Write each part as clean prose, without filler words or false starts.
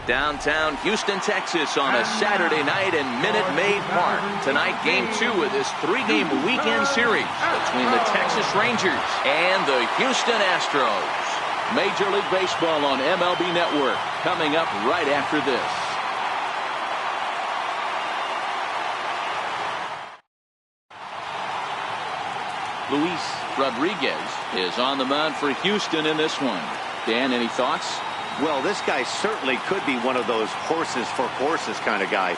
Downtown Houston, Texas on a Saturday night in Minute Maid Park. Tonight, game 2 of this 3-game weekend series between the Texas Rangers and the Houston Astros. Major League Baseball on MLB Network coming up right after this. Luis Rodriguez is on the mound for Houston in this one. Dan, any thoughts? Well, this guy certainly could be one of those horses for courses kind of guy.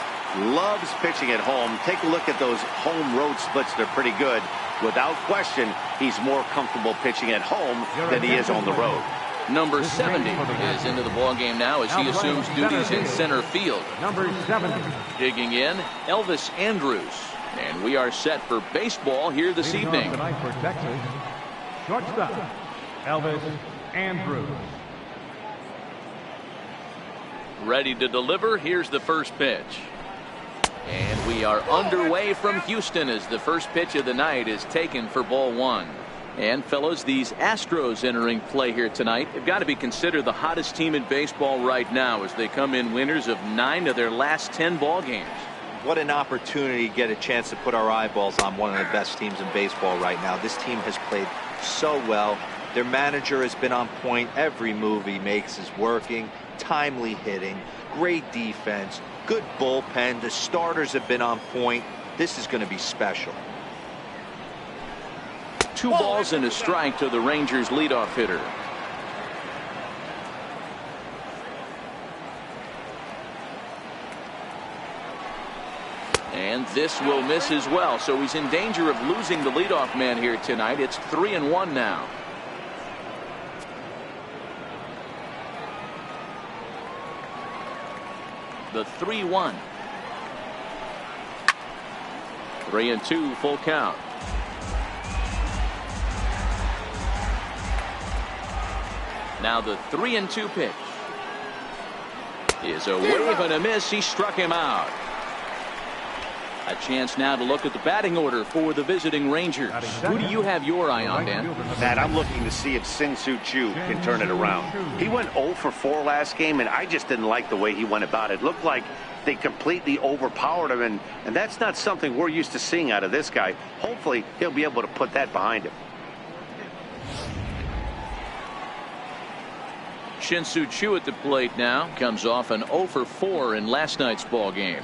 Loves pitching at home. Take a look at those home road splits. They're pretty good. Without question, he's more comfortable pitching at home than he is on the road. Number 70 is into the ballgame now as he assumes duties in center field. Number 70. Digging in, Elvis Andrus. And we are set for baseball here this evening. Tonight for Texas, shortstop, Elvis Andrus. Ready to deliver. Here's the first pitch. And we are underway from Houston as the first pitch of the night is taken for ball 1. And fellas, these Astros entering play here tonight have got to be considered the hottest team in baseball right now as they come in winners of 9 of their last 10 ball games. What an opportunity to get a chance to put our eyeballs on one of the best teams in baseball right now. This team has played so well. Their manager has been on point. Every move he makes is working. Timely hitting, great defense, good bullpen. The starters have been on point. This is going to be special. 2 balls and a strike to the Rangers leadoff hitter. And this will miss as well, so he's in danger of losing the leadoff man here tonight. It's 3-1 now. The 3-1. 3-2 full count. Now the 3-2 pitch is a wave and a miss. He struck him out. A chance now to look at the batting order for the visiting Rangers. Who do you have your eye on, Dan? Matt, I'm looking to see if Shin-Soo Choo can turn it around. He went 0 for 4 last game, and I just didn't like the way he went about it. Looked like they completely overpowered him, and that's not something we're used to seeing out of this guy. Hopefully, he'll be able to put that behind him. Shin-Soo Choo at the plate now. Comes off an 0 for 4 in last night's ball game.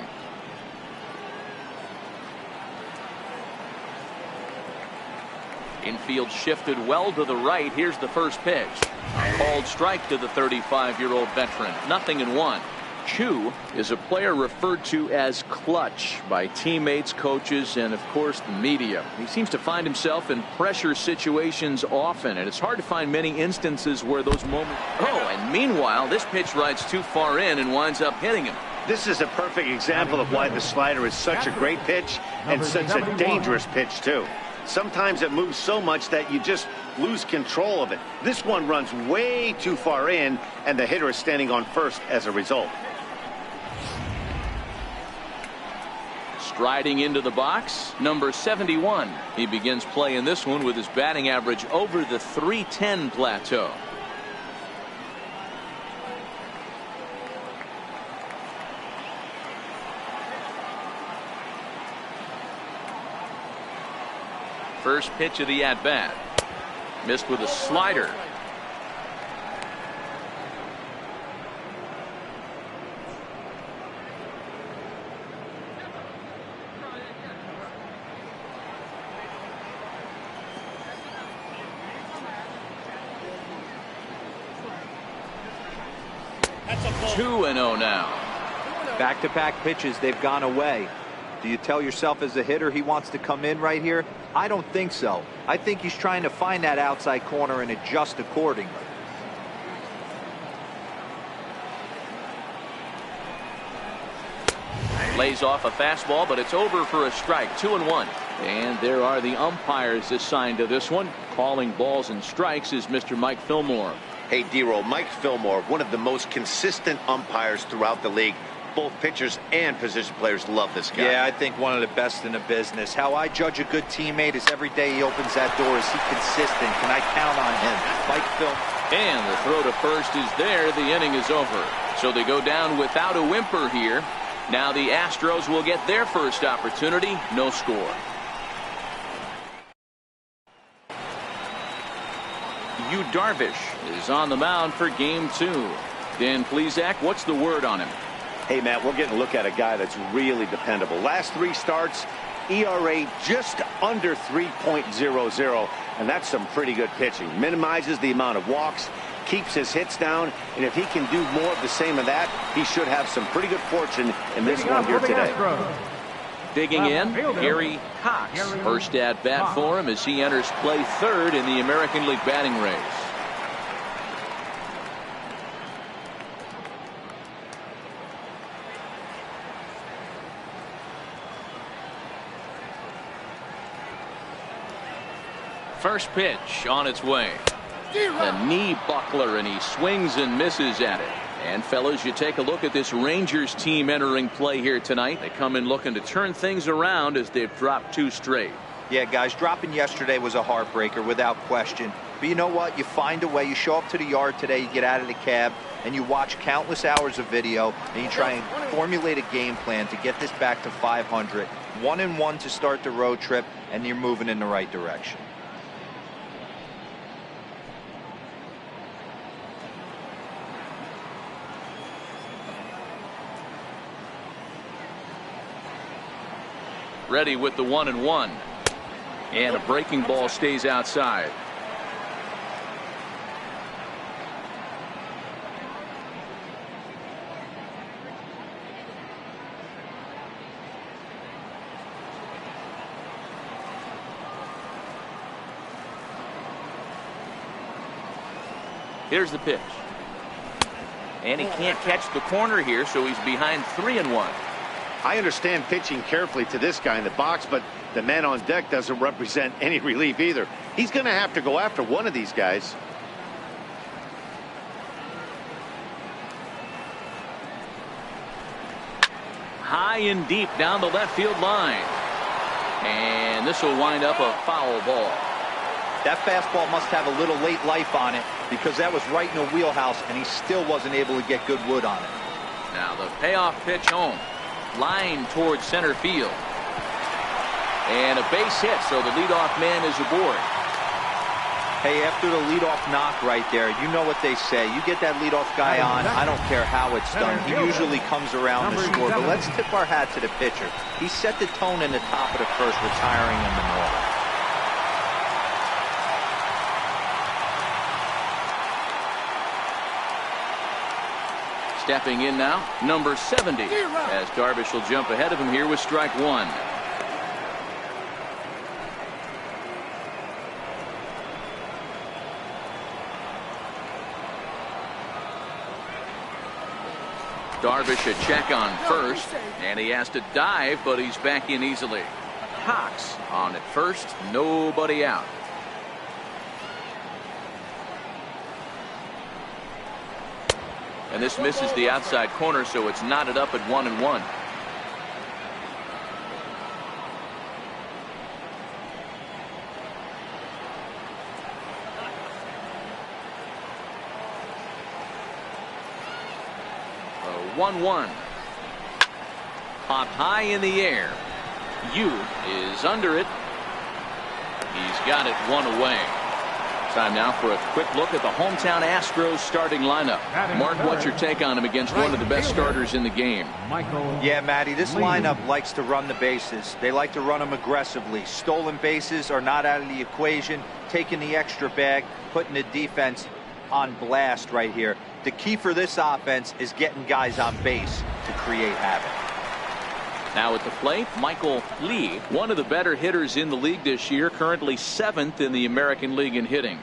Infield shifted well to the right. Here's the first pitch. A called strike to the 35-year-old veteran. 0-1. Choo is a player referred to as clutch by teammates, coaches, and of course the media. He seems to find himself in pressure situations often, and it's hard to find many instances where those moments. Oh, and meanwhile, this pitch rides too far in and winds up hitting him. This is a perfect example of why the slider is such a great pitch and such a dangerous pitch, too. Sometimes it moves so much that you just lose control of it. This one runs way too far in, and the hitter is standing on first as a result. Striding into the box, number 71. He begins play in this one with his batting average over the .310 plateau. First pitch of the at-bat. Missed with a slider. That's a ball. 2-0 now. Back-to-back pitches, they've gone away. Do you tell yourself as a hitter he wants to come in right here? I don't think so. I think he's trying to find that outside corner and adjust accordingly. Lays off a fastball, but it's over for a strike. 2-1. And there are the umpires assigned to this one. Calling balls and strikes is Mr. Mike Fillmore. Hey, D-Roll, Mike Fillmore, one of the most consistent umpires throughout the league. Both pitchers and position players love this guy. Yeah, I think one of the best in the business. How I judge a good teammate is every day he opens that door. Is he consistent? Can I count on him? Mike Fillmore. And the throw to first is there. The inning is over. So they go down without a whimper here. Now the Astros will get their first opportunity. No score. Yu Darvish is on the mound for game 2. Dan Plesac, what's the word on him? Hey, Matt, we're getting a look at a guy that's really dependable. Last 3 starts, ERA just under 3.00, and that's some pretty good pitching. Minimizes the amount of walks, keeps his hits down, and if he can do more of the same of that, he should have some pretty good fortune in this one here today. Digging in, Gary Cox. First at bat for him as he enters play third in the American League batting race. First pitch on its way. A knee buckler, and he swings and misses at it. And fellas, you take a look at this Rangers team entering play here tonight. They come in looking to turn things around as they've dropped 2 straight. Yeah, guys, dropping yesterday was a heartbreaker without question. But you know what? You find a way. You show up to the yard today, you get out of the cab, and you watch countless hours of video, and you try and formulate a game plan to get this back to 500. 1-1 to start the road trip, and you're moving in the right direction. Ready with the 1-1. And a breaking ball stays outside. Here's the pitch. And he can't catch the corner here, so he's behind 3-1. I understand pitching carefully to this guy in the box, but the man on deck doesn't represent any relief either. He's going to have to go after one of these guys. High and deep down the left field line. And this will wind up a foul ball. That fastball must have a little late life on it, because that was right in the wheelhouse, and he still wasn't able to get good wood on it. Now the payoff pitch home. Line towards center field. And a base hit, so the leadoff man is aboard. Hey, after the leadoff knock right there, you know what they say. You get that leadoff guy on, I don't care how it's done. He usually comes around the score, but let's tip our hat to the pitcher. He set the tone in the top of the first, retiring in the north. Stepping in now, number 70, as Darvish will jump ahead of him here with strike 1. Darvish a check on first, and he has to dive, but he's back in easily. Cox on at first, nobody out. And this misses the outside corner, so it's knotted up at 1-1. A 1-1. Popped high in the air. Yu is under it. He's got it 1 away. Time now for a quick look at the hometown Astros starting lineup. Mark, what's your take on him against one of the best starters in the game? Yeah, Matty, this lineup likes to run the bases. They like to run them aggressively. Stolen bases are not out of the equation. Taking the extra bag, putting the defense on blast right here. The key for this offense is getting guys on base to create havoc. Now at the plate, Michael Lee, one of the better hitters in the league this year, currently 7th in the American League in hitting.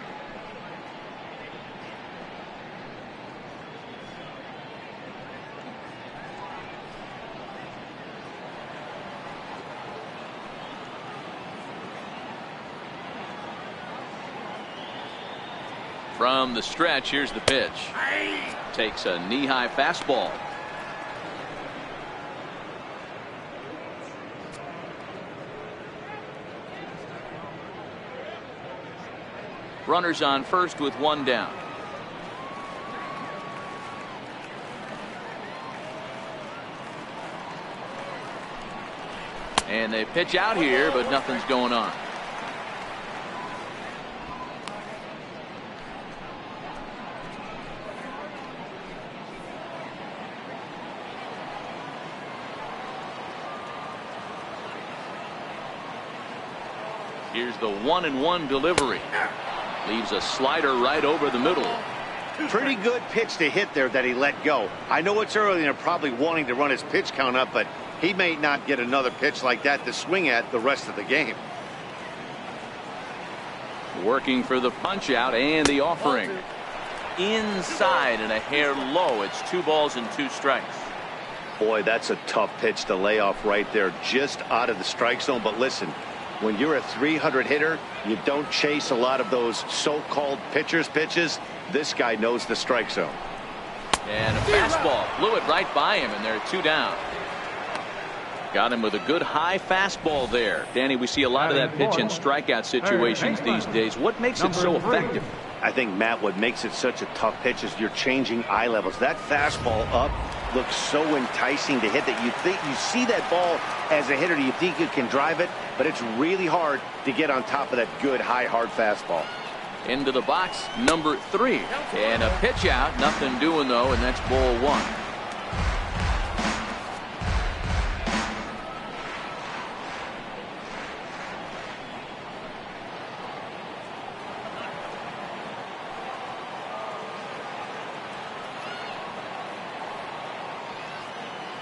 From the stretch, here's the pitch. Takes a knee-high fastball. Runners on first with 1 down. And they pitch out here, but nothing's going on. Here's the 1-1 delivery. Leaves a slider right over the middle. Pretty good pitch to hit there that he let go. I know it's early and they're probably wanting to run his pitch count up, but he may not get another pitch like that to swing at the rest of the game. Working for the punch out and the offering. Inside and a hair low. It's 2 balls and 2 strikes. Boy, that's a tough pitch to lay off right there, just out of the strike zone. But listen, when you're a 300 hitter, you don't chase a lot of those so-called pitcher's pitches. This guy knows the strike zone. And a fastball blew it right by him, and they're 2 down. Got him with a good high fastball there. Danny, we see a lot of that pitch in strikeout situations these days. What makes it so effective? I think, Matt, what makes it such a tough pitch is you're changing eye levels. That fastball up looks so enticing to hit that you think you see that ball as a hitter, you think you can drive it, but it's really hard to get on top of that good high hard fastball. Into the box, number 3, and a pitch out. Nothing doing though, and that's ball 1.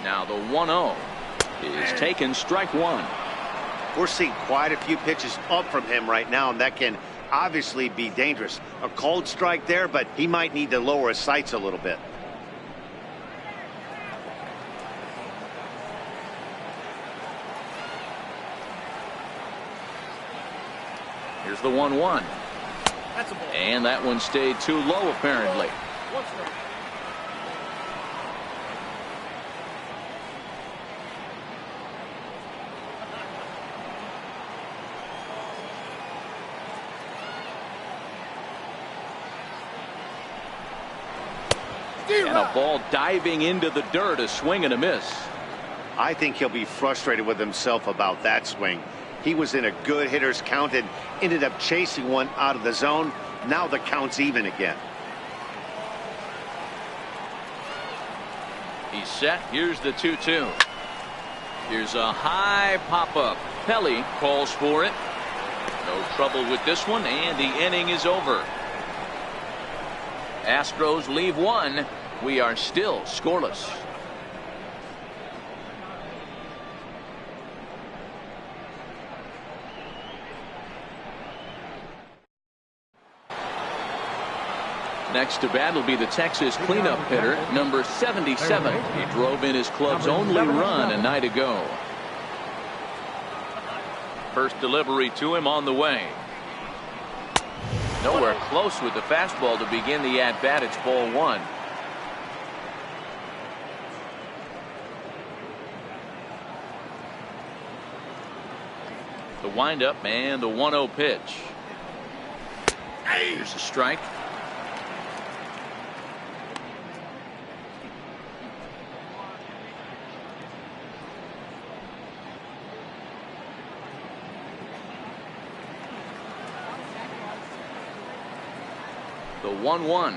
Now the 1-0 is taken, strike 1. We're seeing quite a few pitches up from him right now, and that can obviously be dangerous. A cold strike there, but he might need to lower his sights a little bit. Here's the 1-1. And that one stayed too low, apparently. And a ball diving into the dirt, a swing and a miss. I think he'll be frustrated with himself about that swing. He was in a good hitter's count and ended up chasing one out of the zone. Now the count's even again. He's set. Here's the 2-2. Here's a high pop-up. Pelly calls for it. No trouble with this one, and the inning is over. Astros leave 1. We are still scoreless. Next to bat will be the Texas cleanup hitter, number 77. He drove in his club's only run a night ago. First delivery to him on the way. Nowhere close with the fastball to begin the at-bat. It's ball 1. The windup and the 1-0 pitch. Here's a strike. The 1-1.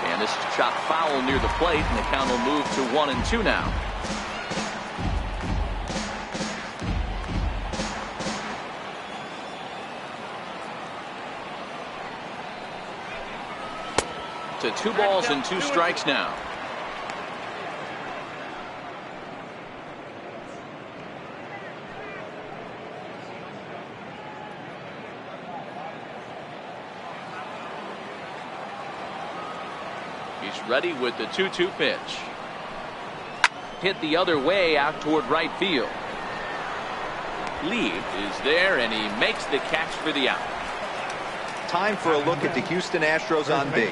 And this is chopped foul near the plate, and the count will move to 1-2 now. To 2 balls and 2 strikes now. He's ready with the 2-2 pitch. Hit the other way out toward right field. Lee is there, and he makes the catch for the out. Time for a look at the Houston Astros on B.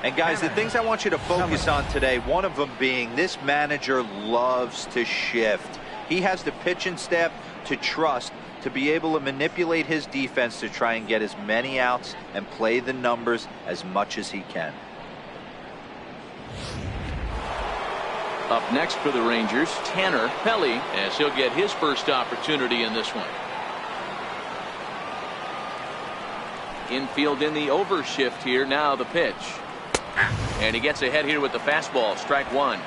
And guys, the things I want you to focus on today, one of them being this manager loves to shift. He has the pitching staff to trust to be able to manipulate his defense to try and get as many outs and play the numbers as much as he can. Up next for the Rangers, Tanner Pelly, as he'll get his first opportunity in this one. Infield in the overshift here. Now the pitch. And he gets ahead here with the fastball. Strike one.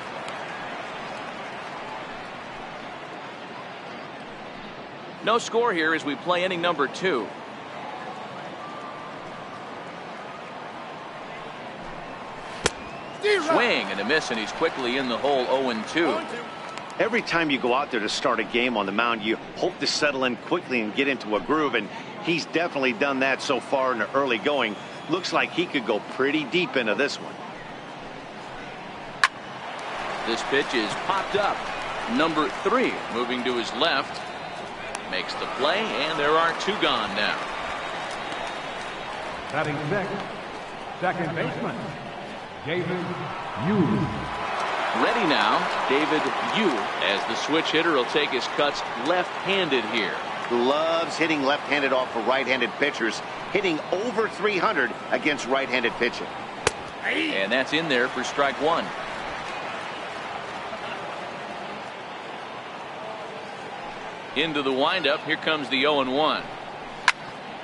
No score here as we play inning number 2. Swing and a miss, and he's quickly in the hole. 0-2. Every time you go out there to start a game on the mound, you hope to settle in quickly and get into a groove, and he's definitely done that so far in the early going. Looks like he could go pretty deep into this one. This pitch is popped up. Number 3 moving to his left. Makes the play, and there are 2 gone now. Batting sixth, second baseman, David Yu. Ready now, David Yu, as the switch hitter will take his cuts left-handed here. Loves hitting left-handed off of right-handed pitchers, hitting over 300 against right-handed pitching. And that's in there for strike one. Into the windup. Here comes the 0-1.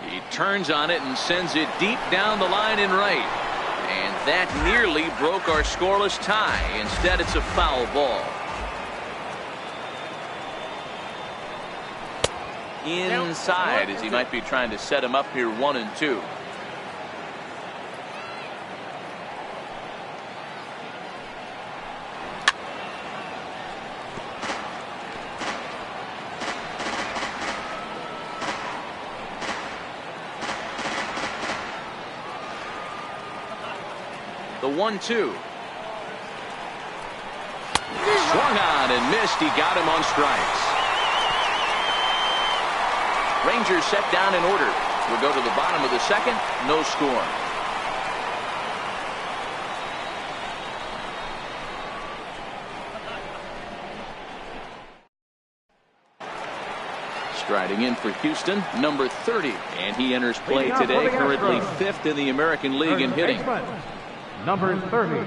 He turns on it and sends it deep down the line in right. And that nearly broke our scoreless tie. Instead, it's a foul ball. Inside, as he might be trying to set him up here 1-2. The 1-2. Swung on and missed. He got him on strikes. Rangers set down in order. We'll go to the bottom of the second. No score. Striding in for Houston, number 30. And he enters play today, currently 5th in the American League in hitting. Number 30.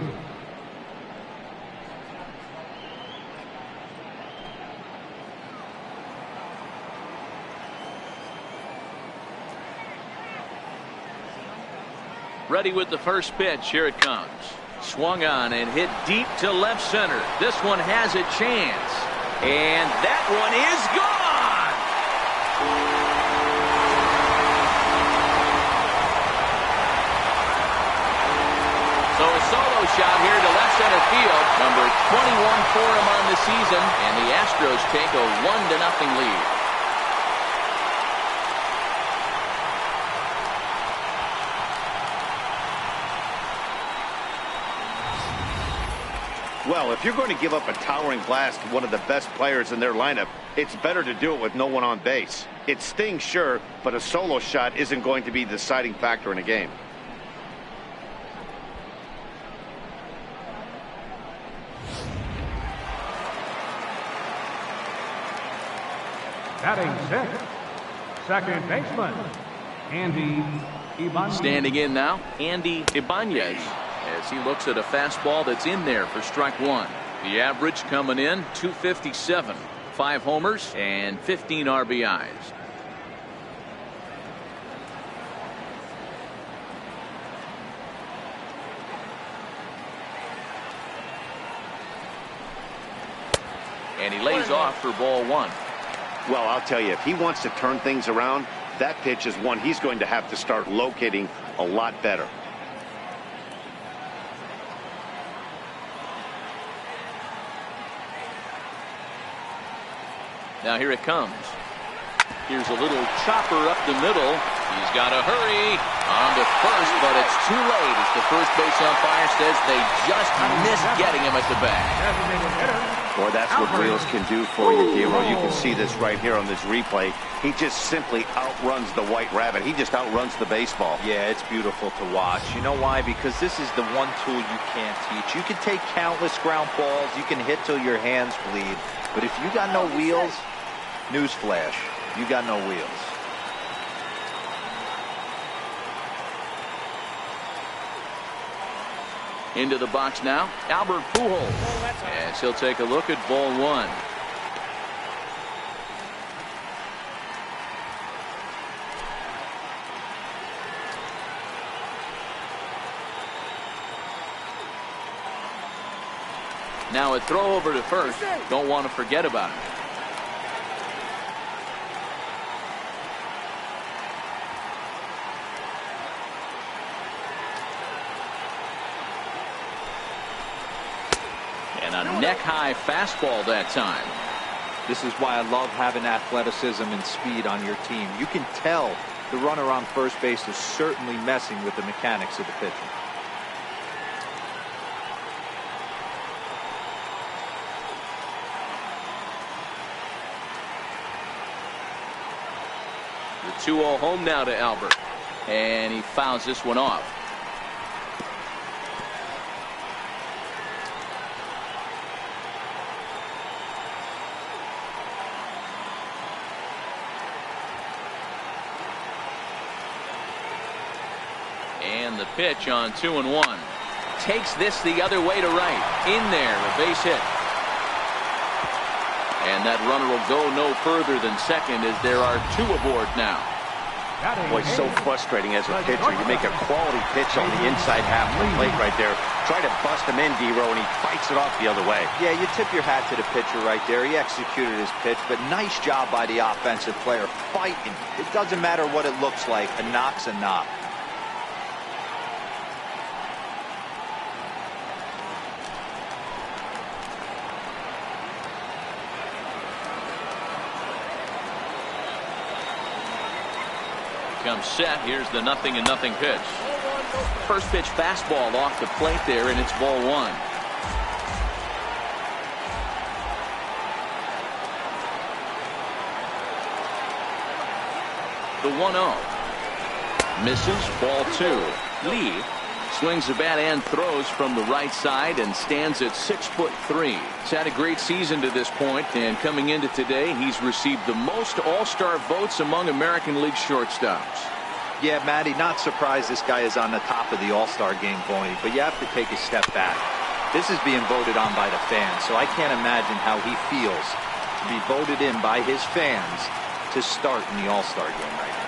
Ready with the first pitch. Here it comes. Swung on and hit deep to left center. This one has a chance. And that one is gone. So a solo shot here to left center field. Number 21 for him on the season. And the Astros take a 1-0 lead. Well, if you're going to give up a towering blast to one of the best players in their lineup, it's better to do it with no one on base. It stings, sure, but a solo shot isn't going to be the deciding factor in a game. Batting sixth, second baseman, Andy Ibanez. Standing in now, Andy Ibanez, as he looks at a fastball that's in there for strike one. The average coming in 257, 5 homers and 15 RBIs. And he lays off for ball one. Well, I'll tell you, if he wants to turn things around, that pitch is one he's going to have to start locating a lot better. Now here it comes. Here's a little chopper up the middle. He's got to hurry on to first, but it's too late as the first base umpire says they just missed getting him at the bat. Boy, that's what wheels can do for you, Hero. You can see this right here on this replay. He just simply outruns the White Rabbit. He just outruns the baseball. Yeah, it's beautiful to watch. You know why? Because this is the one tool you can't teach. You can take countless ground balls. You can hit till your hands bleed. But if you got no wheels, newsflash, you got no wheels. Into the box now, Albert Pujols. As he'll take a look at ball one. Now a throw over to first. Don't want to forget about it. And a neck-high fastball that time. This is why I love having athleticism and speed on your team. You can tell the runner on first base is certainly messing with the mechanics of the pitcher. The 2-0 home now to Albert. And he fouls this one off. And the pitch on 2-1. Takes this the other way to right. In there, a base hit. And that runner will go no further than second as there are two aboard now. Boy, so frustrating as a pitcher. You make a quality pitch on the inside half of the plate right there. Try to bust him in, D-Row, and he fights it off the other way. Yeah, you tip your hat to the pitcher right there. He executed his pitch, but nice job by the offensive player fighting. It doesn't matter what it looks like. A knock's a knock. Comes set. Here's the 0-0 pitch. First pitch fastball off the plate there, and it's ball one. The 1-0. Misses. Ball two. Lee swings the bat and throws from the right side and stands at 6'3". He's had a great season to this point, and coming into today, he's received the most All-Star votes among American League shortstops. Yeah, Matty, not surprised this guy is on the top of the All-Star game voting, but you have to take a step back. This is being voted on by the fans, so I can't imagine how he feels to be voted in by his fans to start in the All-Star game right now.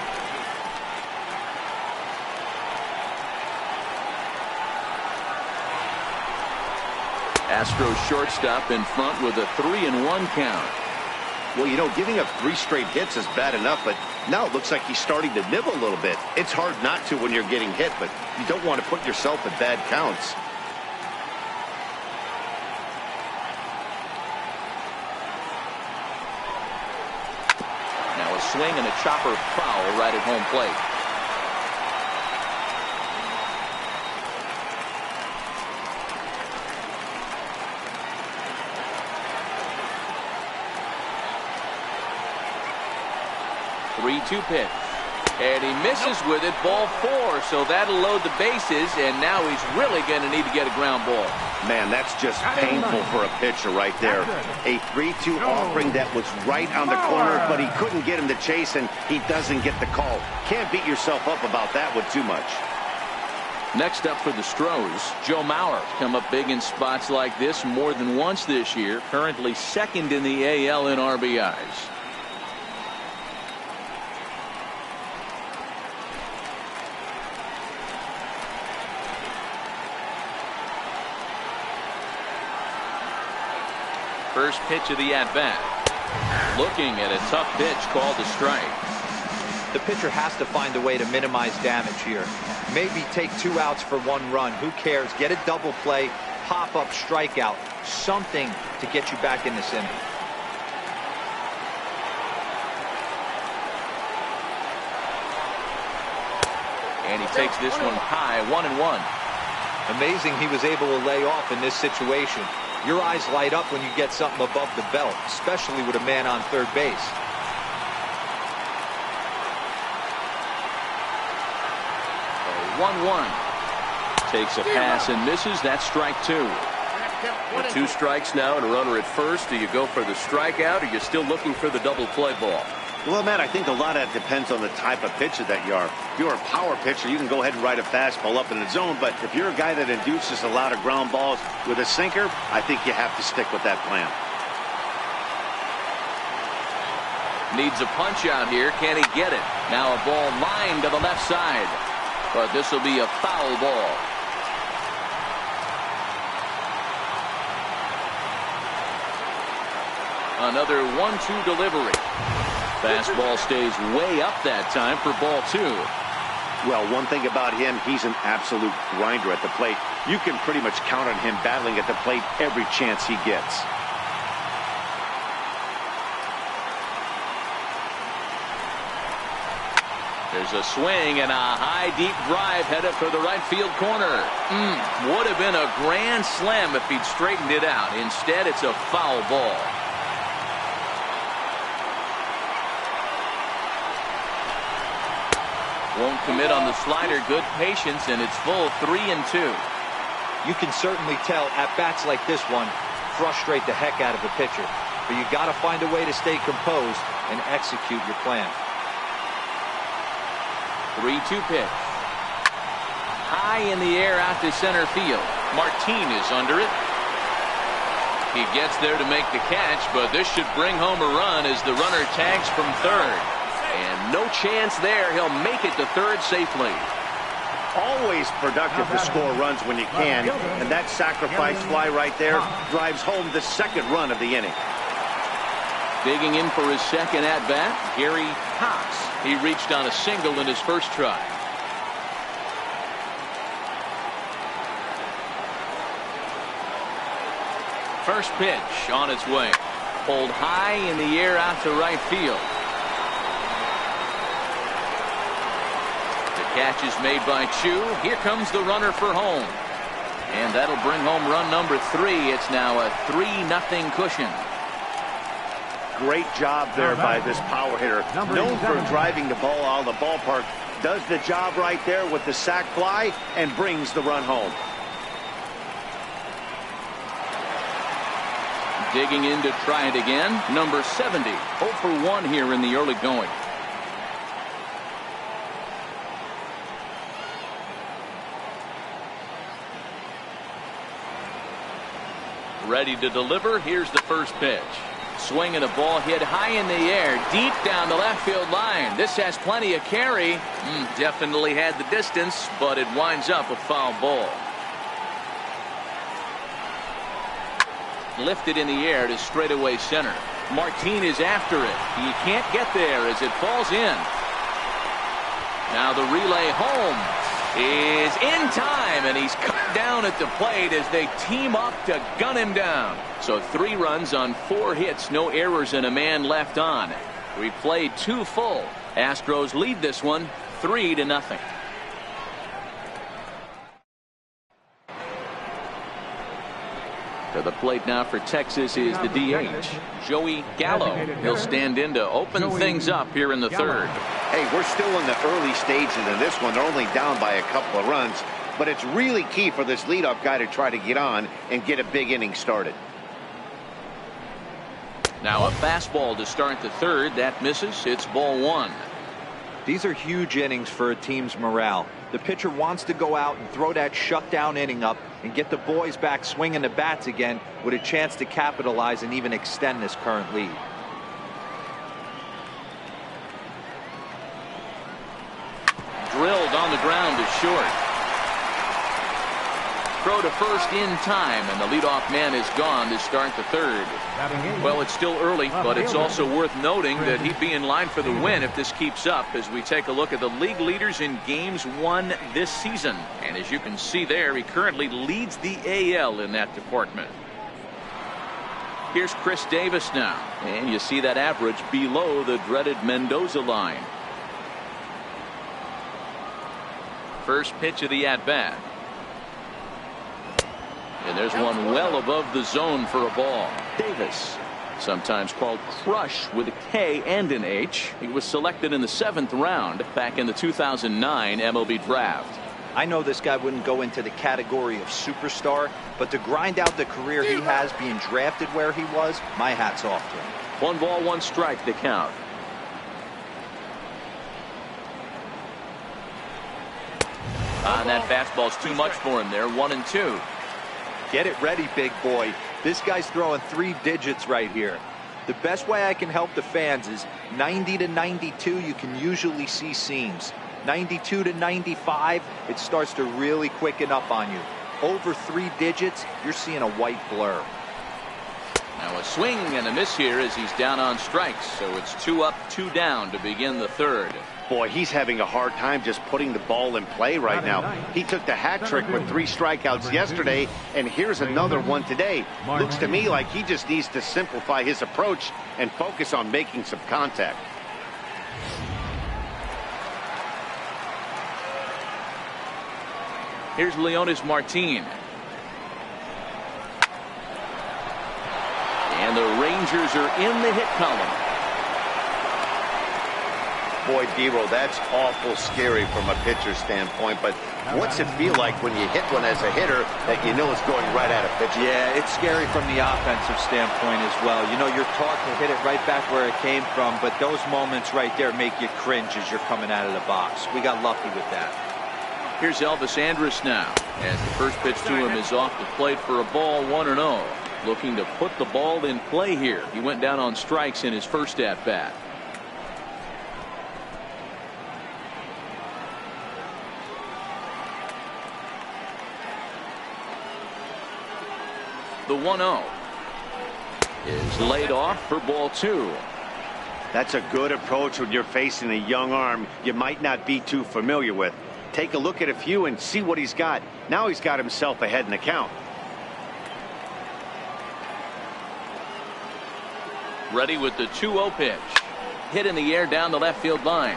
Astros shortstop in front with a 3-1 count. Well, you know, giving up 3 straight hits is bad enough, but now it looks like he's starting to nibble a little bit. It's hard not to when you're getting hit, but you don't want to put yourself in bad counts. Now a swing and a chopper foul right at home plate. Three-two pitch. And he misses with it. Ball 4. So that'll load the bases. And now he's really going to need to get a ground ball. Man, that's just painful for a pitcher right there. A 3-2 offering that was right on the corner, but he couldn't get him to chase, and he doesn't get the call. Can't beat yourself up about that one too much. Next up for the Astros, Joe Mauer. Come up big in spots like this more than once this year. Currently second in the AL in RBIs. First pitch of the at-bat. Looking at a tough pitch called a strike. The pitcher has to find a way to minimize damage here. Maybe take 2 outs for 1 run. Who cares? Get a double play, pop up, strikeout. Something to get you back in this inning. And he takes this one high, 1-1. Amazing he was able to lay off in this situation. Your eyes light up when you get something above the belt, especially with a man on third base. 1-1. Takes a pass and misses. That's strike 2. With 2 strikes now and a runner at first. Do you go for the strikeout, or are you still looking for the double play ball? Well, Matt, I think a lot of that depends on the type of pitcher that you are. If you're a power pitcher, you can go ahead and ride a fastball up in the zone. But if you're a guy that induces a lot of ground balls with a sinker, I think you have to stick with that plan. Needs a punch out here. Can he get it? Now a ball lined to the left side. But this will be a foul ball. Another 1-2 delivery. Fastball stays way up that time for ball 2. Well, one thing about him, he's an absolute grinder at the plate. You can pretty much count on him battling at the plate every chance he gets. There's a swing and a high deep drive headed for the right field corner. Would have been a grand slam if he'd straightened it out. Instead, it's a foul ball. Won't commit on the slider. Good patience, and it's full 3-2. You can certainly tell at bats like this one frustrate the heck out of a pitcher. But you got to find a way to stay composed and execute your plan. 3-2 pitch. High in the air out to center field. Martin is under it. He gets there to make the catch, but this should bring home a run as the runner tags from third. And no chance there. He'll make it to third safely. Always productive to score runs when you can, and that sacrifice fly right there drives home the second run of the inning. Digging in for his second at-bat, Gary Cox. He reached on a single in his first try. First pitch on its way. Pulled high in the air out to right field. The catch is made by Chu. Here comes the runner for home. And that'll bring home run number 3. It's now a 3-0 cushion. Great job there by this power hitter. Known for driving the ball out of the ballpark. Does the job right there with the sac fly and brings the run home. Digging in to try it again. Number 70. 0 for 1 here in the early going. Ready to deliver. Here's the first pitch. Swing and a ball hit high in the air, deep down the left field line. This has plenty of carry. Definitely had the distance, but it winds up a foul ball. Lifted in the air to straightaway center. Martin is after it. He can't get there as it falls in. Now the relay home is in time, and he's cut down at the plate as they team up to gun him down. So 3 runs on 4 hits, no errors, and a man left on. We played 2 full. Astros lead this one 3-0. To the plate now for Texas is the DH, Joey Gallo. He'll stand in to open things up here in the third. Hey, we're still in the early stages of this one. They're only down by a couple of runs, but it's really key for this leadoff guy to try to get on and get a big inning started. Now a fastball to start the third. That misses. It's ball 1. These are huge innings for a team's morale. The pitcher wants to go out and throw that shutdown inning up and get the boys back swinging the bats again with a chance to capitalize and even extend this current lead. Drilled on the ground to short. Throw to first in time, and the leadoff man is gone to start the third. Well, it's still early, but it's also worth noting that he'd be in line for the win if this keeps up as we take a look at the league leaders in games won this season. And as you can see there, he currently leads the AL in that department. Here's Chris Davis now, and you see that average below the dreaded Mendoza line. First pitch of the at-bat. And there's one well above the zone for a ball. Davis, sometimes called Crush with a K and an H. He was selected in the 7th round back in the 2009 MLB draft. I know this guy wouldn't go into the category of superstar, but to grind out the career he has being drafted where he was, my hat's off to him. 1 ball, 1 strike to count. And that fastball's too much for him there. 1-2. Get it ready, big boy. This guy's throwing 3 digits right here. The best way I can help the fans is 90 to 92, you can usually see seams. 92 to 95, it starts to really quicken up on you. Over 3 digits, you're seeing a white blur. Now a swing and a miss here as he's down on strikes. So it's 2 up, 2 down to begin the third. Boy, he's having a hard time just putting the ball in play right now. He took the hat trick with 3 strikeouts yesterday, and here's another one today. Looks to me like he just needs to simplify his approach and focus on making some contact. Here's Leonis Martin. And the Rangers are in the hit column. Boy, Dero, that's awful scary from a pitcher's standpoint, but what's it feel like when you hit one as a hitter that you know is going right at a pitcher? Yeah, it's scary from the offensive standpoint as well. You know, you're taught to hit it right back where it came from, but those moments right there make you cringe as you're coming out of the box. We got lucky with that. Here's Elvis Andrus now, as the first pitch to him is off the plate for a ball. 1-0. Looking to put the ball in play here. He went down on strikes in his first at bat. The 1-0 is laid off for ball 2. That's a good approach when you're facing a young arm you might not be too familiar with. Take a look at a few and see what he's got. Now he's got himself ahead in the count. Ready with the 2-0 pitch. Hit in the air down the left field line.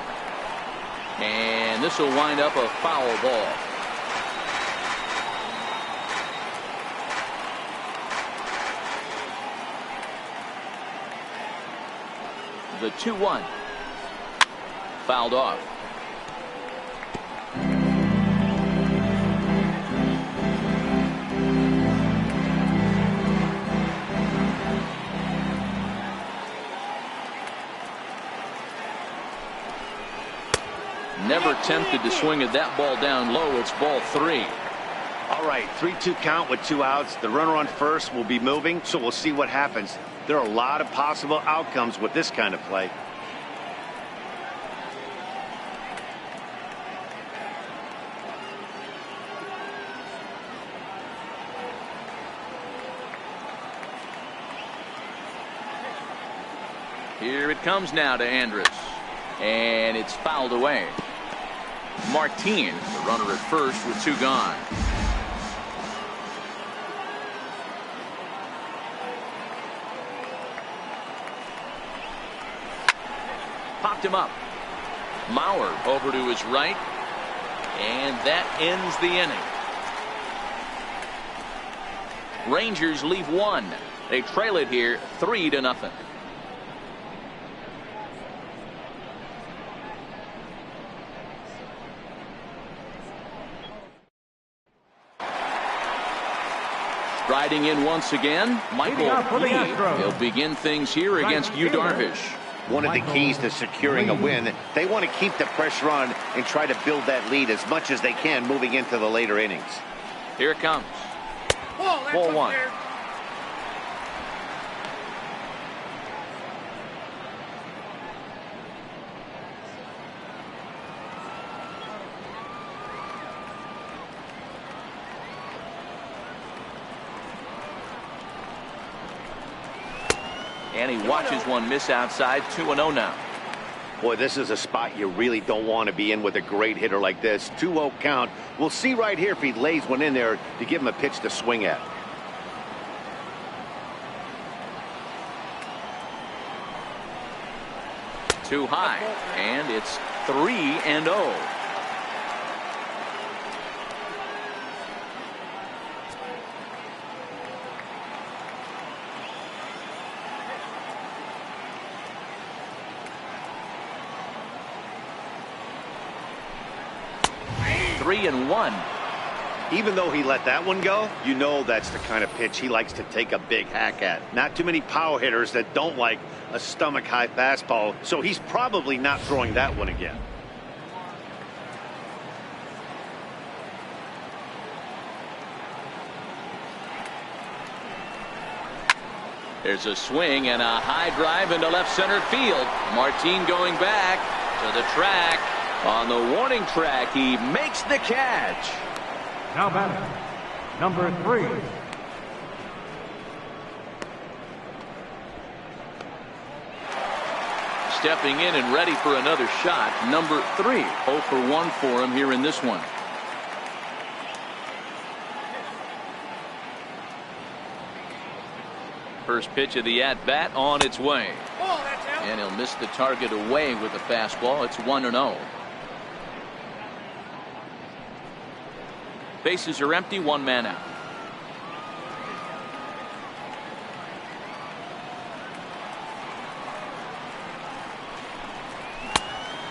And this will wind up a foul ball. The 2-1. Fouled off. Never tempted to swing at that ball down low. It's ball 3. All right, 3-2 count with 2 outs. The runner on first will be moving, so we'll see what happens. There are a lot of possible outcomes with this kind of play. Here it comes now to Andrus. And it's fouled away. Martin, the runner at first with 2 gone. Popped him up. Mauer over to his right. And that ends the inning. Rangers leave 1. They trail it here 3-0. Riding in once again, Michael Lee. He'll begin things here against Yu Darvish. One of the keys to securing a win, they want to keep the pressure on and try to build that lead as much as they can moving into the later innings. Here it comes. Ball 1. And he watches one miss outside. 2-0 now. Boy, this is a spot you really don't want to be in with a great hitter like this. 2-0 count. We'll see right here if he lays one in there to give him a pitch to swing at. Too high. And it's 3-0. And 1. Even though he let that one go, you know that's the kind of pitch he likes to take a big hack at. Not too many power hitters that don't like a stomach high fastball, so he's probably not throwing that one again. There's a swing and a high drive into left center field. Martin going back to the track. On the warning track, he makes the catch. Now batting, number 3. Stepping in and ready for another shot, number 3. 0 for 1 for him here in this one. First pitch of the at-bat on its way. And he'll miss the target away with the fastball. It's 1-0. Bases are empty, 1 man out.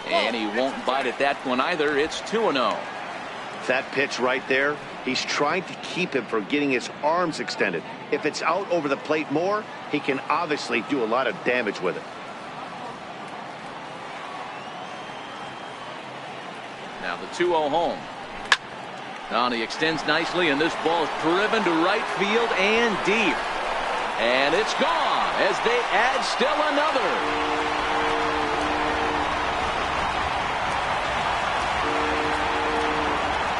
And he won't bite at that one either. It's 2-0. That pitch right there, he's trying to keep him from getting his arms extended. If it's out over the plate more, he can obviously do a lot of damage with it. Now the 2-0 home. Now he extends nicely, and this ball is driven to right field and deep. And it's gone as they add still another.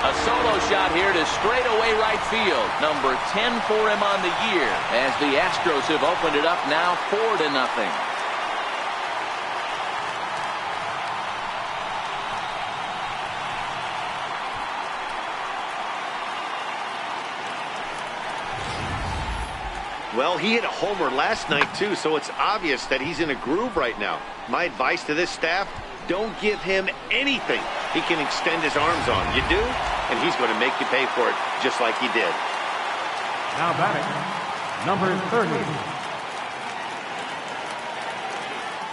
A solo shot here to straightaway right field. Number 10 for him on the year as the Astros have opened it up now 4-0. Well, he hit a homer last night, too, so it's obvious that he's in a groove right now. My advice to this staff, don't give him anything he can extend his arms on. You do, and he's going to make you pay for it just like he did. Now batting, number 30.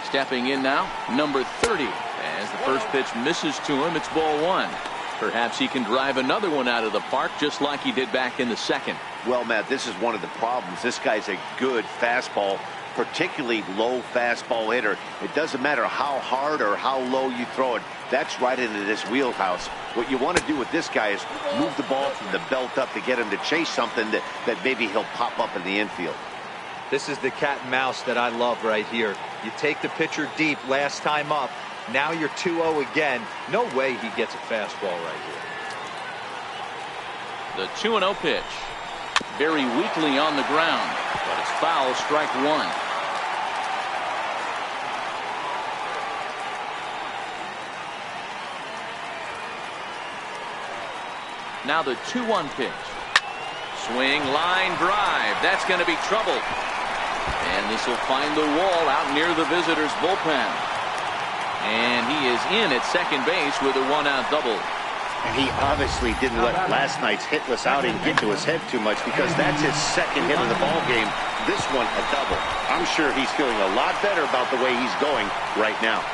Stepping in now, number 30. As the first pitch misses to him, it's ball 1. Perhaps he can drive another one out of the park just like he did back in the second. Well, Matt, this is one of the problems. This guy's a good fastball, particularly low fastball hitter. It doesn't matter how hard or how low you throw it. That's right into this wheelhouse. What you want to do with this guy is move the ball from the belt up to get him to chase something that maybe he'll pop up in the infield. This is the cat and mouse that I love right here. You take the pitcher deep last time up. Now you're 2-0 again. No way he gets a fastball right The here. 2-0 pitch. Very weakly on the ground, but it's foul, strike 1. Now the 2-1 pitch. Swing, line drive. That's going to be trouble. And this will find the wall out near the visitors' bullpen. And he is in at second base with a 1-out double. And he obviously didn't let last night's hitless outing get to his head too much, because that's his second hit of the ball game. This one a double. I'm sure he's feeling a lot better about the way he's going right now.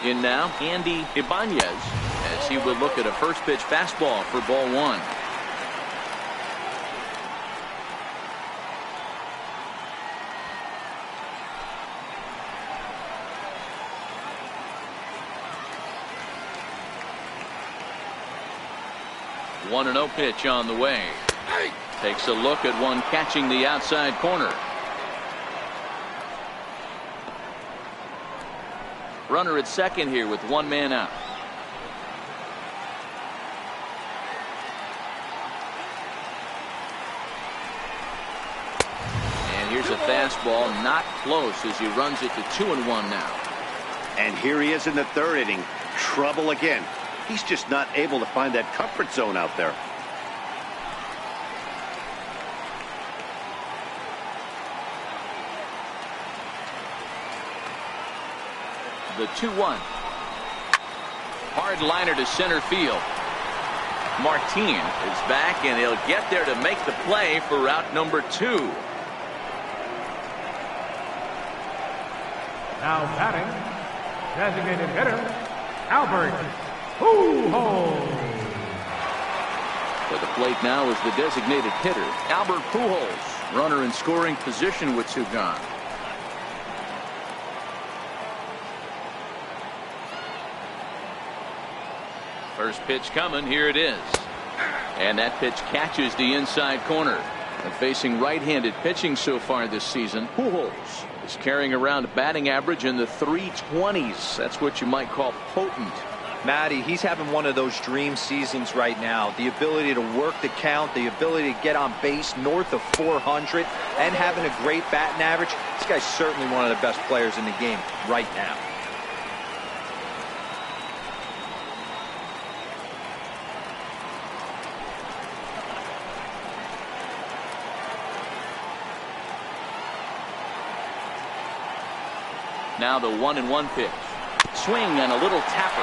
In now, Andy Ibanez, as he will look at a first pitch fastball for ball 1. One 1-0 pitch on the way. Takes a look at one catching the outside corner. Runner at second here with 1 man out. And here's a fastball, not close, as he runs it to 2-1 now. And here he is in the third inning. Trouble again. He's just not able to find that comfort zone out there. The 2-1. Hard liner to center field. Martin is back, and he'll get there to make the play for route number 2. Now batting, designated hitter, Albert Pujols. For the plate now is the designated hitter, Albert Pujols. Runner in scoring position with 2 gone. First pitch coming. Here it is. And that pitch catches the inside corner. And facing right-handed pitching so far this season, Pujols is carrying around a batting average in the 320s. That's what you might call potent. Matty, he's having one of those dream seasons right now. The ability to work the count, the ability to get on base north of 400, and having a great batting average. This guy's certainly one of the best players in the game right now. Now the 1-1 pitch. Swing and a little tapper.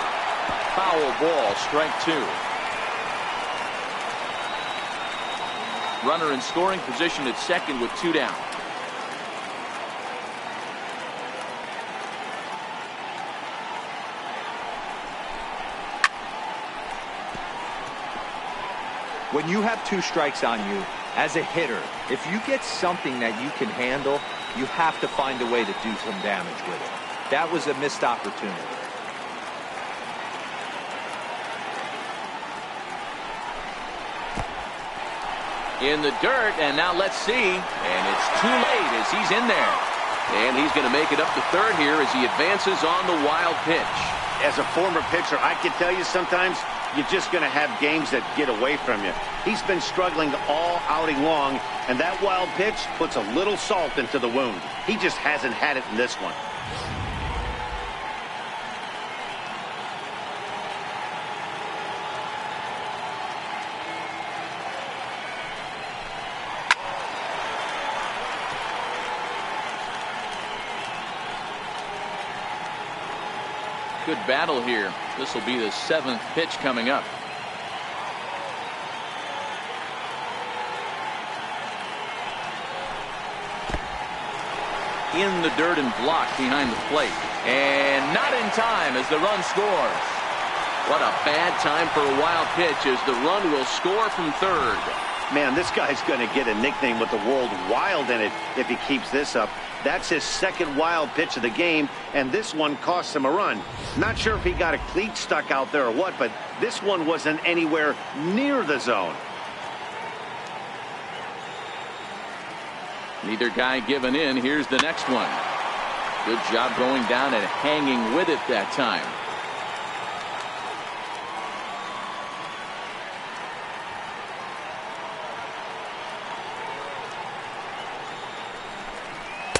Foul ball, strike 2. Runner in scoring position at second with 2 down. When you have 2 strikes on you, as a hitter, if you get something that you can handle, you have to find a way to do some damage with it. That was a missed opportunity. In the dirt, and now let's see. And it's too late as he's in there. And he's going to make it up to third here as he advances on the wild pitch. As a former pitcher, I can tell you sometimes you're just going to have games that get away from you. He's been struggling all outing long, and that wild pitch puts a little salt into the wound. He just hasn't had it in this one. Good battle here. This will be the 7th pitch coming up. In the dirt and blocked behind the plate. And not in time as the run scores. What a bad time for a wild pitch as the run will score from third. Man, this guy's going to get a nickname with the word wild in it if he keeps this up. That's his second wild pitch of the game, and this one cost him a run. Not sure if he got a cleat stuck out there or what, but this one wasn't anywhere near the zone. Neither guy giving in. Here's the next one. Good job going down and hanging with it that time.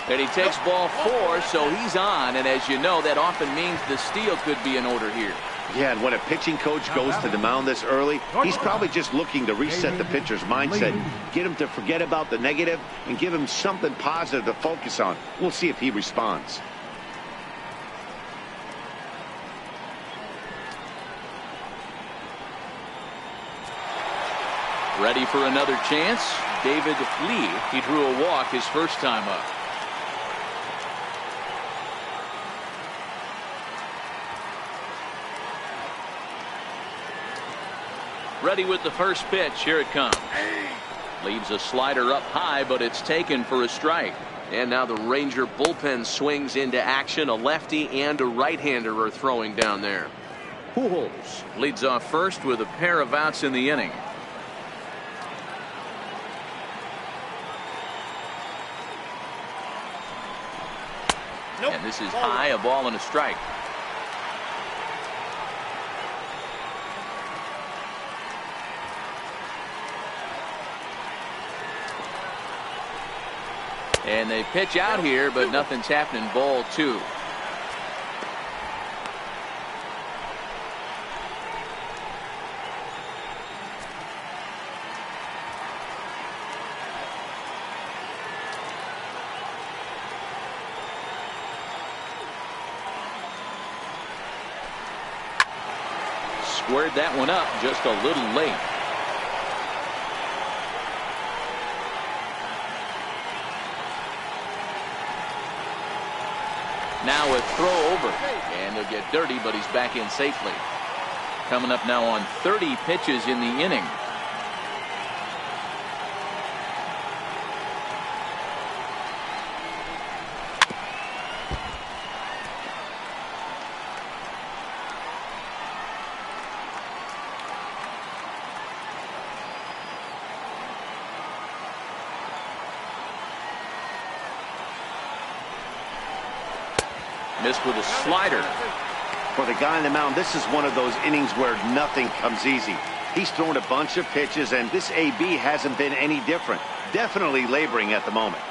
And he takes ball 4, so he's on. And as you know, that often means the steal could be in order here. Yeah, and when a pitching coach goes to the mound this early, he's probably just looking to reset the pitcher's mindset, get him to forget about the negative, and give him something positive to focus on. We'll see if he responds. Ready for another chance? David Lee. He drew a walk his first time up. Ready with the first pitch. Here it comes. Leaves a slider up high, but it's taken for a strike. And now the Ranger bullpen swings into action. A lefty and a right-hander are throwing down there. Pujols leads off first with a pair of outs in the inning. And this is high, a ball and a strike. And they pitch out here, but nothing's happening. Ball 2. Squared that one up just a little late. Now a throw over, and they'll get dirty, but he's back in safely. Coming up now on 30 pitches in the inning. Missed with a slider. For the guy on the mound, this is one of those innings where nothing comes easy. He's thrown a bunch of pitches, and this AB hasn't been any different. Definitely laboring at the moment.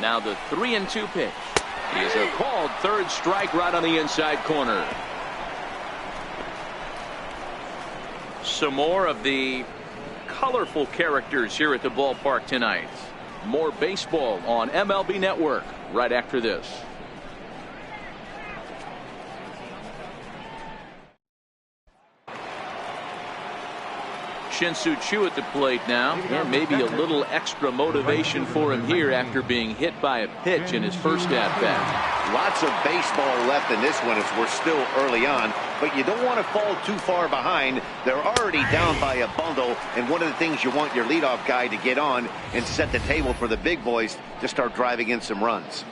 Now the 3-2 pitch. He is a called third strike right on the inside corner. Some more of the colorful characters here at the ballpark tonight. More baseball on MLB Network right after this. Shin-Soo Choo at the plate now, and maybe a little extra motivation for him here after being hit by a pitch in his first at-bat. Lots of baseball left in this one as we're still early on, but you don't want to fall too far behind. They're already down by a bundle, and one of the things you want your leadoff guy to get on and set the table for the big boys to start driving in some runs.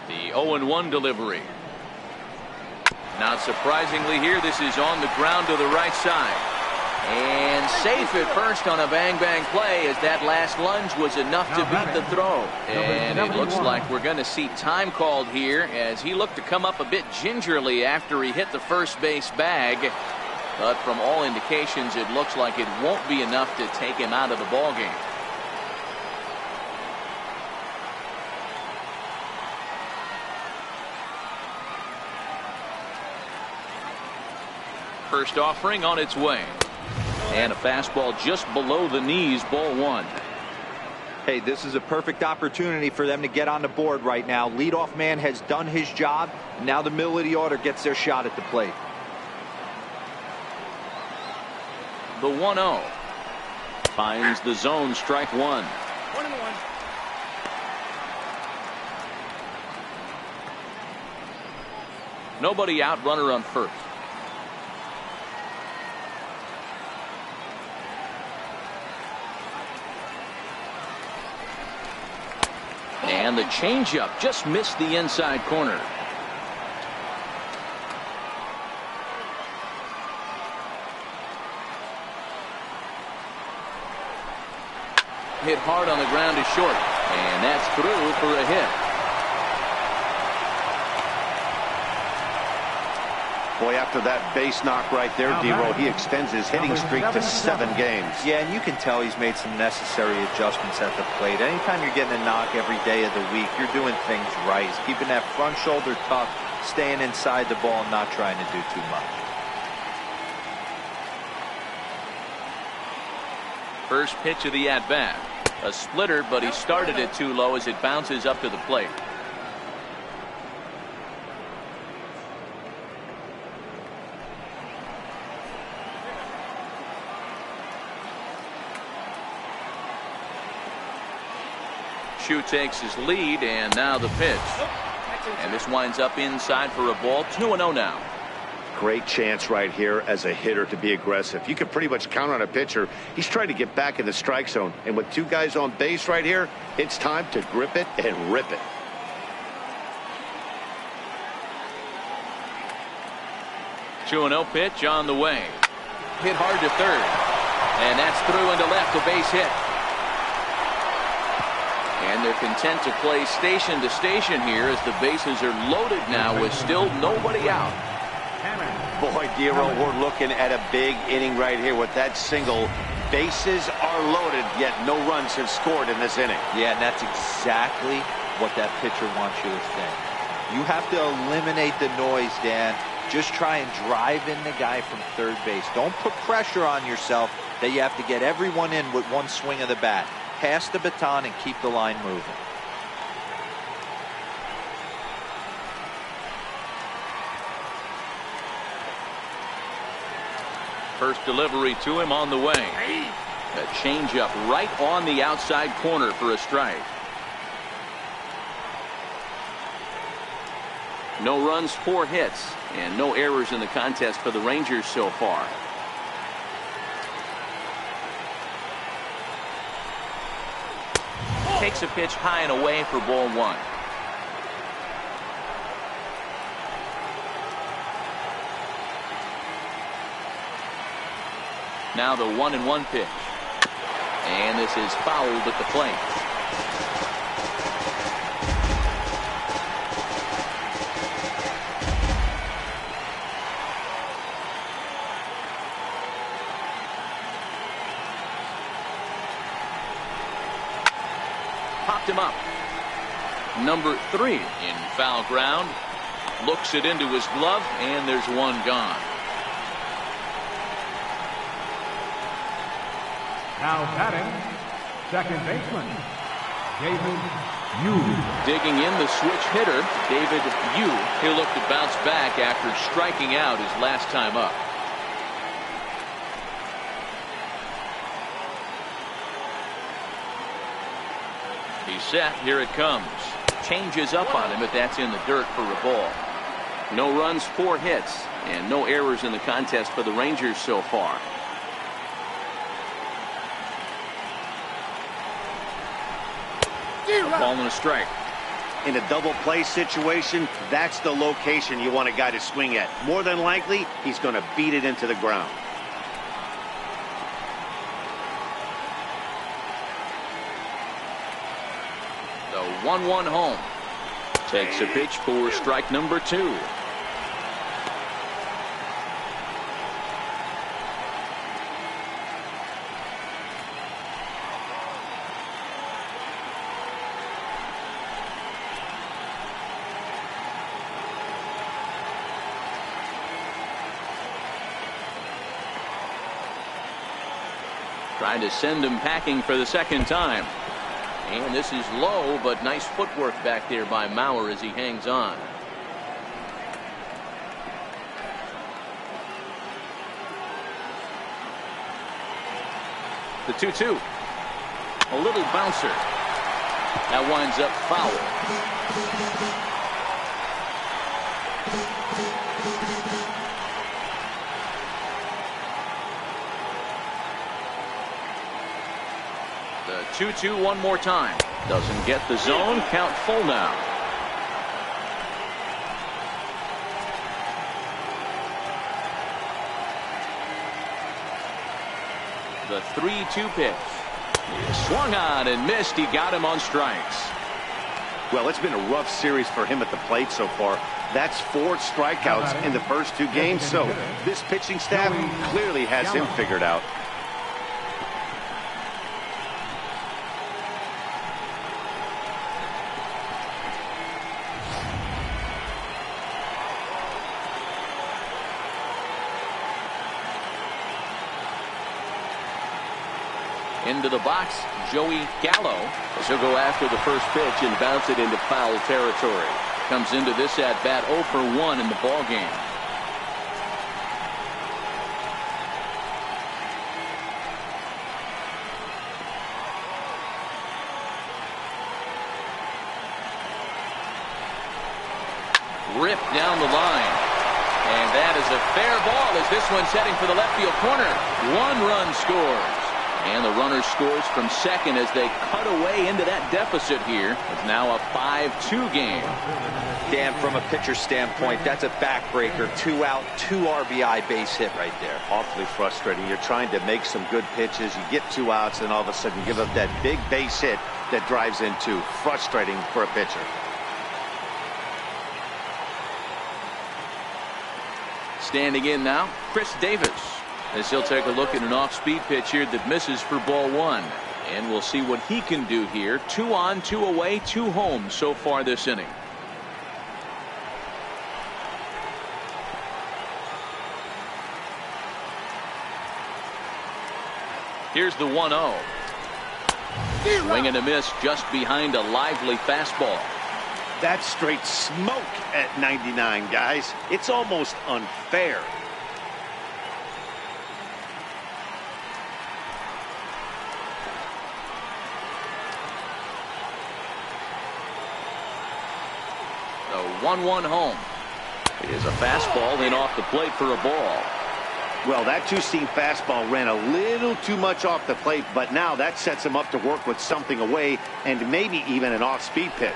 The 0-1 delivery. Not surprisingly here, this is on the ground to the right side. And safe at first on a bang-bang play, as that last lunge was enough to beat the throw. And it looks like we're going to see time called here, as he looked to come up a bit gingerly after he hit the first base bag. But from all indications, it looks like it won't be enough to take him out of the ballgame. First offering on its way. And a fastball just below the knees, ball one. Hey, this is a perfect opportunity for them to get on the board right now. Leadoff man has done his job. Now the middle of the order gets their shot at the plate. The 1-0. Finds the zone, strike one. 1-1. Nobody out, runner on first. And the changeup just missed the inside corner. Hit hard on the ground to short. And that's through for a hit. Boy, after that base knock right there, D-Row, he extends his hitting streak to 7 games. Yeah, and you can tell he's made some necessary adjustments at the plate. Anytime you're getting a knock every day of the week, you're doing things right. He's keeping that front shoulder tough, staying inside the ball, and not trying to do too much. First pitch of the at-bat. A splitter, but he started it too low as it bounces up to the plate. Choo takes his lead, and now the pitch. And this winds up inside for a ball. 2-0 now. Great chance right here as a hitter to be aggressive. You can pretty much count on a pitcher. He's trying to get back in the strike zone. And with 2 guys on base right here, it's time to grip it and rip it. Two 2-0 pitch on the way. Hit hard to third. And that's through into left, a base hit. And they're content to play station to station here as the bases are loaded now with still nobody out. Boy, D-Row, we're looking at a big inning right here with that single. Bases are loaded, yet no runs have scored in this inning. Yeah, and that's exactly what that pitcher wants you to think. You have to eliminate the noise, Dan. Just try and drive in the guy from third base. Don't put pressure on yourself that you have to get everyone in with one swing of the bat. Pass the baton and keep the line moving. First delivery to him on the way. A changeup right on the outside corner for a strike. No runs, 4 hits, and no errors in the contest for the Rangers so far. Takes a pitch high and away for ball one. Now the 1-1 pitch. And this is fouled at the plate. Popped him up. Number 3 in foul ground. Looks it into his glove, and there's one gone. Now batting, second baseman, David Yu. Digging in, the switch hitter, David Yu. He'll look to bounce back after striking out his last time up. He's set. Here it comes. Changes up on him, but that's in the dirt for a ball. No runs, 4 hits, and no errors in the contest for the Rangers so far. A ball and a strike. In a double play situation, that's the location you want a guy to swing at. More than likely, he's going to beat it into the ground. The 1-1 home. Takes a pitch for strike number 2. Trying to send him packing for the second time. And this is low, but nice footwork back there by Mauer as he hangs on. The 2-2. A little bouncer. That winds up foul. The 2-2 one more time. Doesn't get the zone. Count full now. The 3-2 pitch. He swung on and missed. He got him on strikes. Well, it's been a rough series for him at the plate so far. That's 4 strikeouts in the first 2 games, so this pitching staff clearly has him figured out. Into the box, Joey Gallo. As he'll go after the first pitch and bounce it into foul territory. Comes into this at bat 0 for 1 in the ball game. Ripped down the line. And that is a fair ball as this one's heading for the left field corner. 1 run scores. And the runner scores from second as they cut away into that deficit here. It's now a 5-2 game. Dan, from a pitcher standpoint, that's a backbreaker. 2 out, 2 RBI base hit right there. Awfully frustrating. You're trying to make some good pitches. You get 2 outs, and all of a sudden give up that big base hit that drives in 2. Frustrating for a pitcher. Standing in now, Chris Davis. As he'll take a look at an off-speed pitch here that misses for ball 1. And we'll see what he can do here. 2 on, 2 away, 2 home so far this inning. Here's the 1-0. Swing and a miss just behind a lively fastball. That's straight smoke at 99, guys. It's almost unfair. The 1-1 home. It is a fastball in off the plate for a ball. Well, that 2-seam fastball ran a little too much off the plate, but now that sets him up to work with something away and maybe even an off-speed pitch.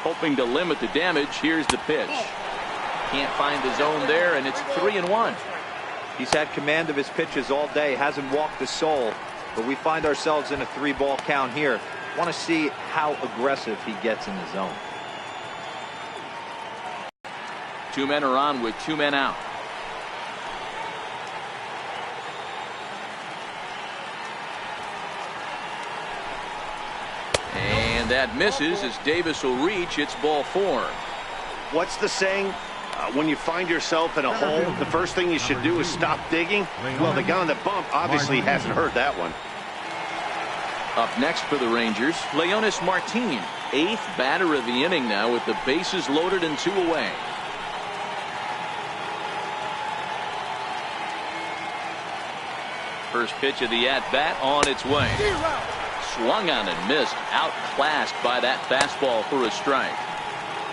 Hoping to limit the damage, here's the pitch. Can't find the zone there, and it's 3-1. He's had command of his pitches all day, hasn't walked a soul, but we find ourselves in a 3-ball count here. Want to see how aggressive he gets in the zone. 2 men are on with 2 men out. And that misses as Davis will reach. It's ball 4. What's the saying? When you find yourself in a hole, the first thing you should do is stop digging. Well, the guy on the bump obviously hasn't heard that one. Up next for the Rangers, Leonis Martin, 8th batter of the inning now with the bases loaded and 2 away. First pitch of the at-bat on its way. Swung on and missed, outclassed by that fastball for a strike.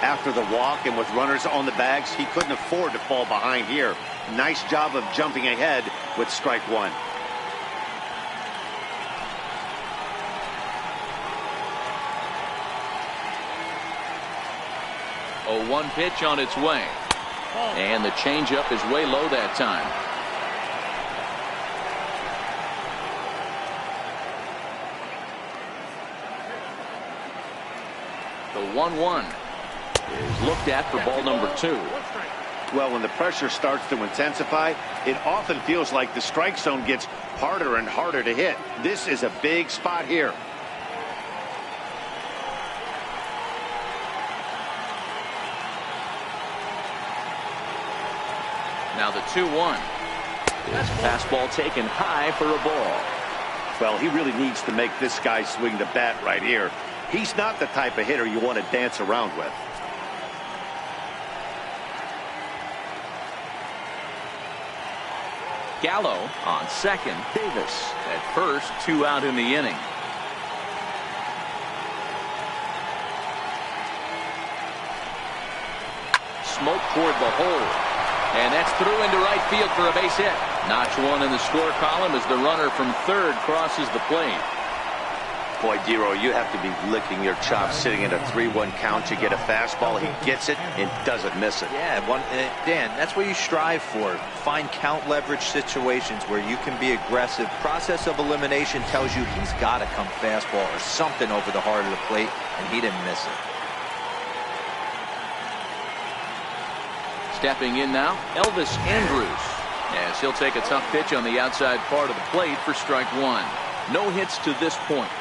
After the walk and with runners on the bags, he couldn't afford to fall behind here. Nice job of jumping ahead with strike 1. A 1 pitch on its way. And the changeup is way low that time. The 1-1 is looked at for ball number 2. Well, when the pressure starts to intensify, it often feels like the strike zone gets harder and harder to hit. This is a big spot here. Now the 2-1 is fastball taken high for a ball. Well, he really needs to make this guy swing the bat right here. He's not the type of hitter you want to dance around with. Gallo on second. Davis at first. 2 out in the inning. Smoke toward the hole. And that's through into right field for a base hit. Notch 1 in the score column as the runner from third crosses the plate. Boy, Dero, you have to be licking your chops sitting at a 3-1 count to get a fastball. He gets it and doesn't miss it. Yeah, Dan, that's what you strive for. Find count leverage situations where you can be aggressive. Process of elimination tells you he's got to come fastball or something over the heart of the plate, and he didn't miss it. Stepping in now, Elvis Andrus, as he'll take a tough pitch on the outside part of the plate for strike 1. No hits to this point.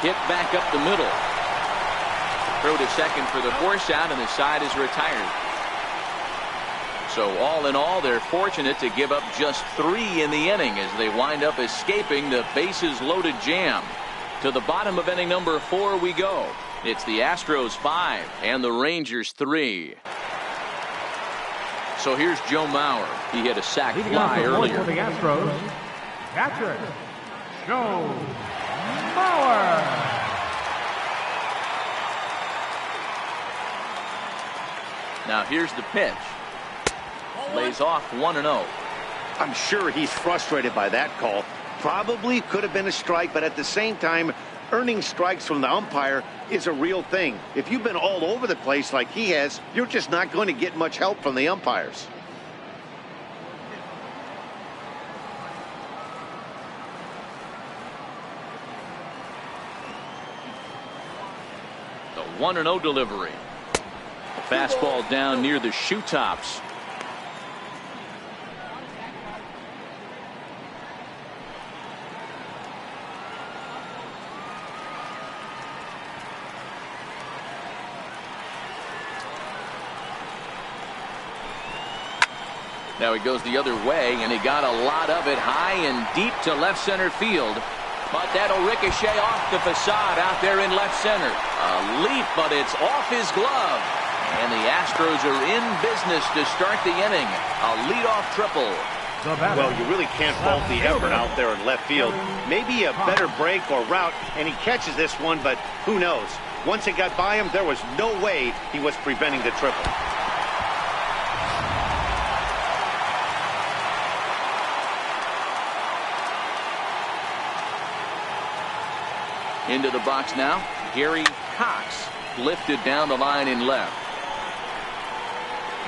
Hit back up the middle. Throw to second for the force out, and the side is retired. So all in all, they're fortunate to give up just 3 in the inning as they wind up escaping the bases loaded jam. To the bottom of inning number 4 we go. It's the Astros 5 and the Rangers 3. So here's Joe Mauer. He hit a sac fly earlier. For the Astros, catcher, Joe Mauer. Now here's the pitch. Lays off 1-0. I'm sure he's frustrated by that call. Probably could have been a strike, but at the same time, earning strikes from the umpire is a real thing. If you've been all over the place like he has, you're just not going to get much help from the umpires. The 1-0 delivery. Fastball down near the shoe tops. Now he goes the other way, and he got a lot of it high and deep to left center field. But that'll ricochet off the facade out there in left center. A leap, but it's off his glove. And the Astros are in business to start the inning. A leadoff triple. Well, you really can't fault the effort out there in left field. Maybe a better break or route, and he catches this one, but who knows? Once it got by him, there was no way he was preventing the triple. Into the box now. Gary Cox lifted down the line in left.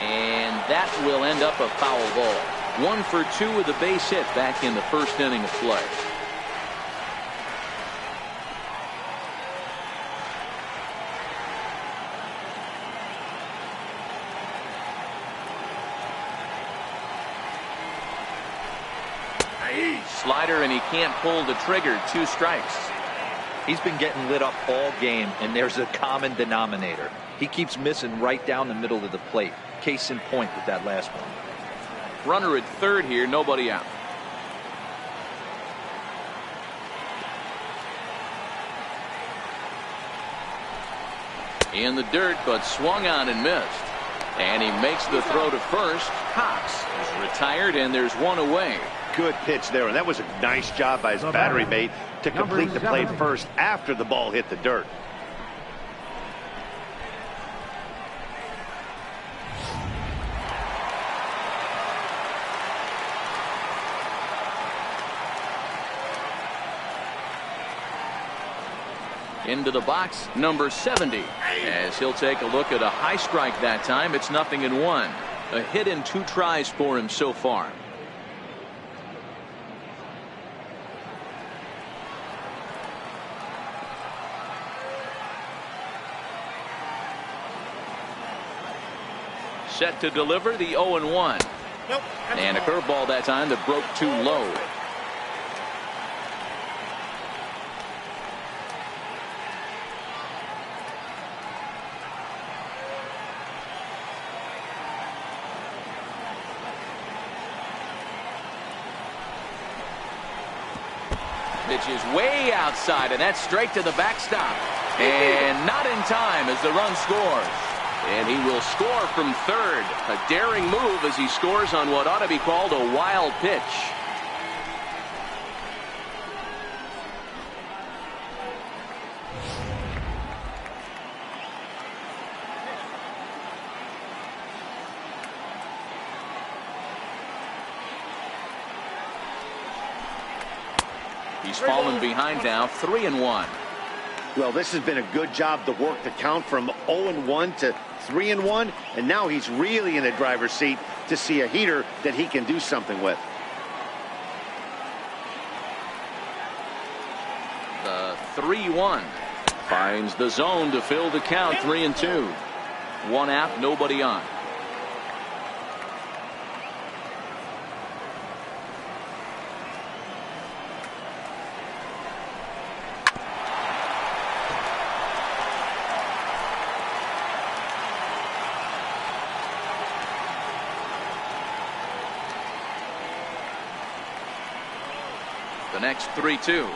And that will end up a foul ball. 1 for 2 with a base hit back in the first inning of play. Slider, and he can't pull the trigger. 2 strikes. He's been getting lit up all game, and there's a common denominator. He keeps missing right down the middle of the plate. Case in point with that last one. Runner at third here, nobody out. In the dirt, but swung on and missed. And he makes the throw to first. Cox is retired, and there's 1 away. Good pitch there, and that was a nice job by his battery mate to complete the play first after the ball hit the dirt. Into the box, number 70, as he'll take a look at a high strike that time. It's 0-1. A hit in 2 tries for him so far. Set to deliver the 0-1. Nope. And a curveball that time that broke too low. Pitch is way outside, and that's straight to the backstop. And not in time as the run scores. And he will score from third. A daring move as he scores on what ought to be called a wild pitch. He's fallen behind now, 3-1. Well, this has been a good job to work the count from 0-1 to 3-1, and now he's really in the driver's seat to see a heater that he can do something with. The 3-1 finds the zone to fill the count. 3-2. 1 out, nobody on. The next 3-2.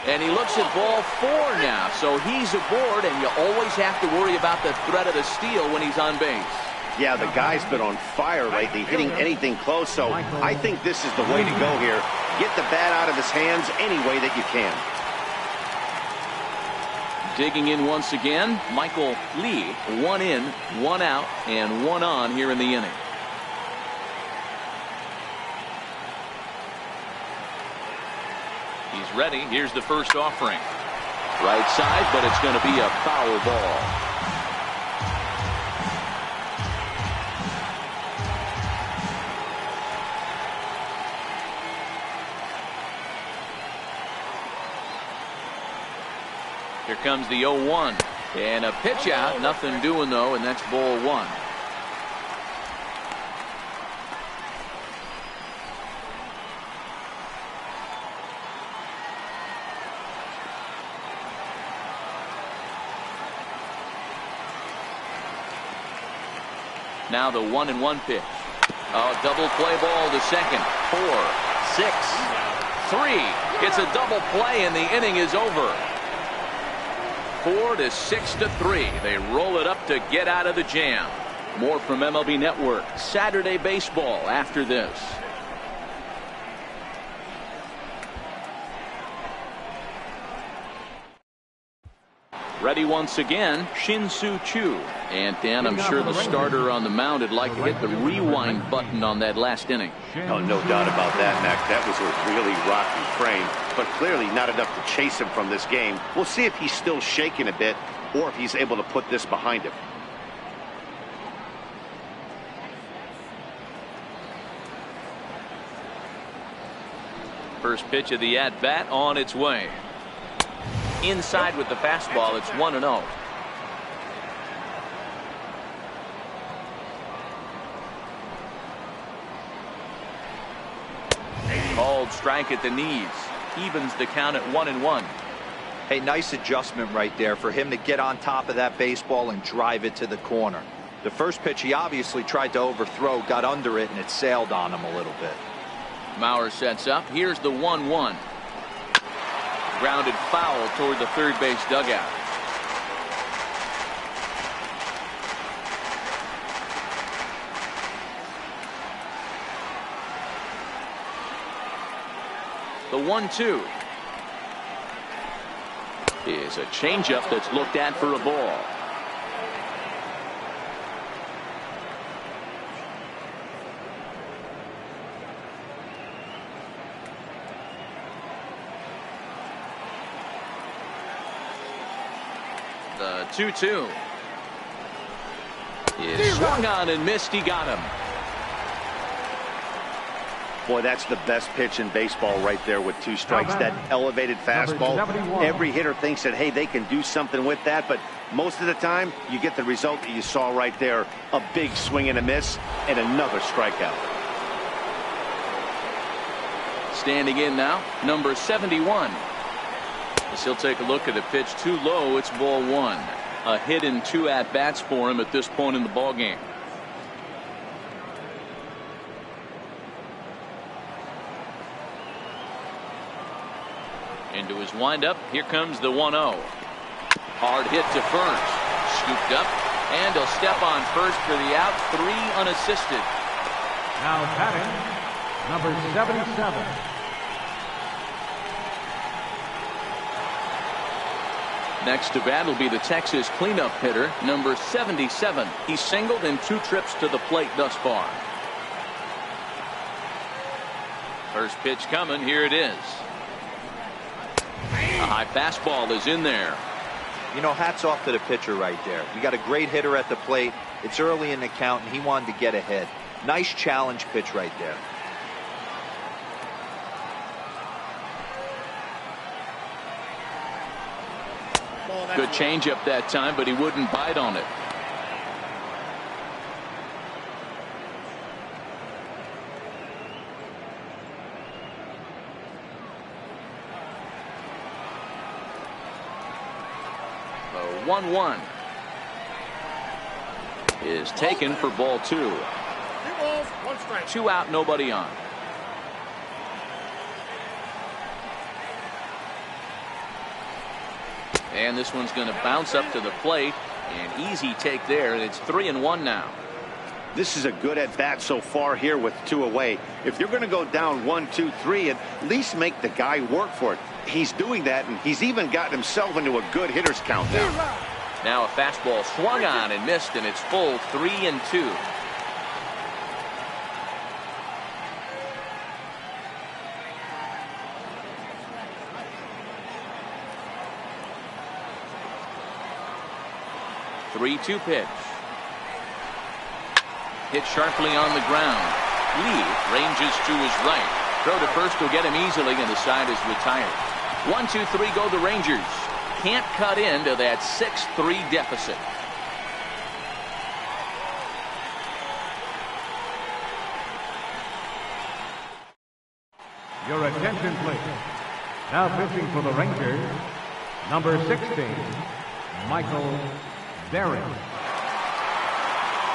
And he looks at ball 4 now. So he's aboard, and you always have to worry about the threat of the steal when he's on base. Yeah, the guy's been on fire lately, hitting anything close. So I think this is the way to go here. Get the bat out of his hands any way that you can. Digging in once again, Michael Lee. 1 in, 1 out, and 1 on here in the inning. He's ready. Here's the first offering. Right side, but it's going to be a foul ball. Here comes the 0-1. And a pitch out. Nothing doing, though, and that's ball 1. Now the 1-1 pitch. Oh, double play ball to second. 4, 6, 3. It's a double play, and the inning is over. 4 to 6 to 3. They roll it up to get out of the jam. More from MLB Network Saturday Baseball after this. Ready once again, Shin-Soo Choo. And Dan, I'm sure the starter on the mound would like to hit the rewind button on that last inning. Oh, no doubt about that, Mac. That was a really rocky frame. but clearly not enough to chase him from this game. We'll see if he's still shaking a bit or if he's able to put this behind him. First pitch of the at-bat on its way. Inside with the fastball. It's 1-0. Called strike at the knees. Evens the count at 1-1. Hey, nice adjustment right there for him to get on top of that baseball and drive it to the corner. The first pitch he obviously tried to overthrow, got under it, and it sailed on him a little bit. Mauer sets up. Here's the 1-1. Grounded foul toward the third base dugout. The 1-2 is a changeup that's looked at for a ball. The 2-2 is swung on and missed. He got him. Boy, that's the best pitch in baseball right there with 2 strikes. That elevated fastball. Every hitter thinks that, hey, they can do something with that, but most of the time you get the result that you saw right there. A big swing and a miss and another strikeout. Standing in now, number 71. As he'll take a look at a pitch too low. It's ball 1. A hit in 2 at-bats for him at this point in the ball game. Into his windup. Here comes the 1-0. Hard hit to first. Scooped up. And he'll step on first for the out. 3 unassisted. Now batting, number 77. Next to bat will be the Texas cleanup hitter, number 77. He's singled in 2 trips to the plate thus far. First pitch coming. Here it is. A high fastball is in there. You know, hats off to the pitcher right there. You got a great hitter at the plate. It's early in the count, and he wanted to get ahead. Nice challenge pitch right there. Good changeup that time, but he wouldn't bite on it. The 1-1 is taken for ball 2. 2 balls, 1 strike. 2 out, nobody on. And this one's going to bounce up to the plate. An easy take there, and it's 3-1 now. This is a good at bat so far here with 2 away. If you're going to go down 1, 2, 3, at least make the guy work for it. He's doing that, and he's even gotten himself into a good hitter's count now. Now a fastball swung on and missed, and it's full 3-2. Three-two pitch. Hit sharply on the ground. Lee ranges to his right. Throw to first will get him easily, and the side is retired. 1-2-3 go the Rangers. Can't cut into that 6-3 deficit. Your attention, please. Now pitching for the Rangers, number 16, Michael Berry.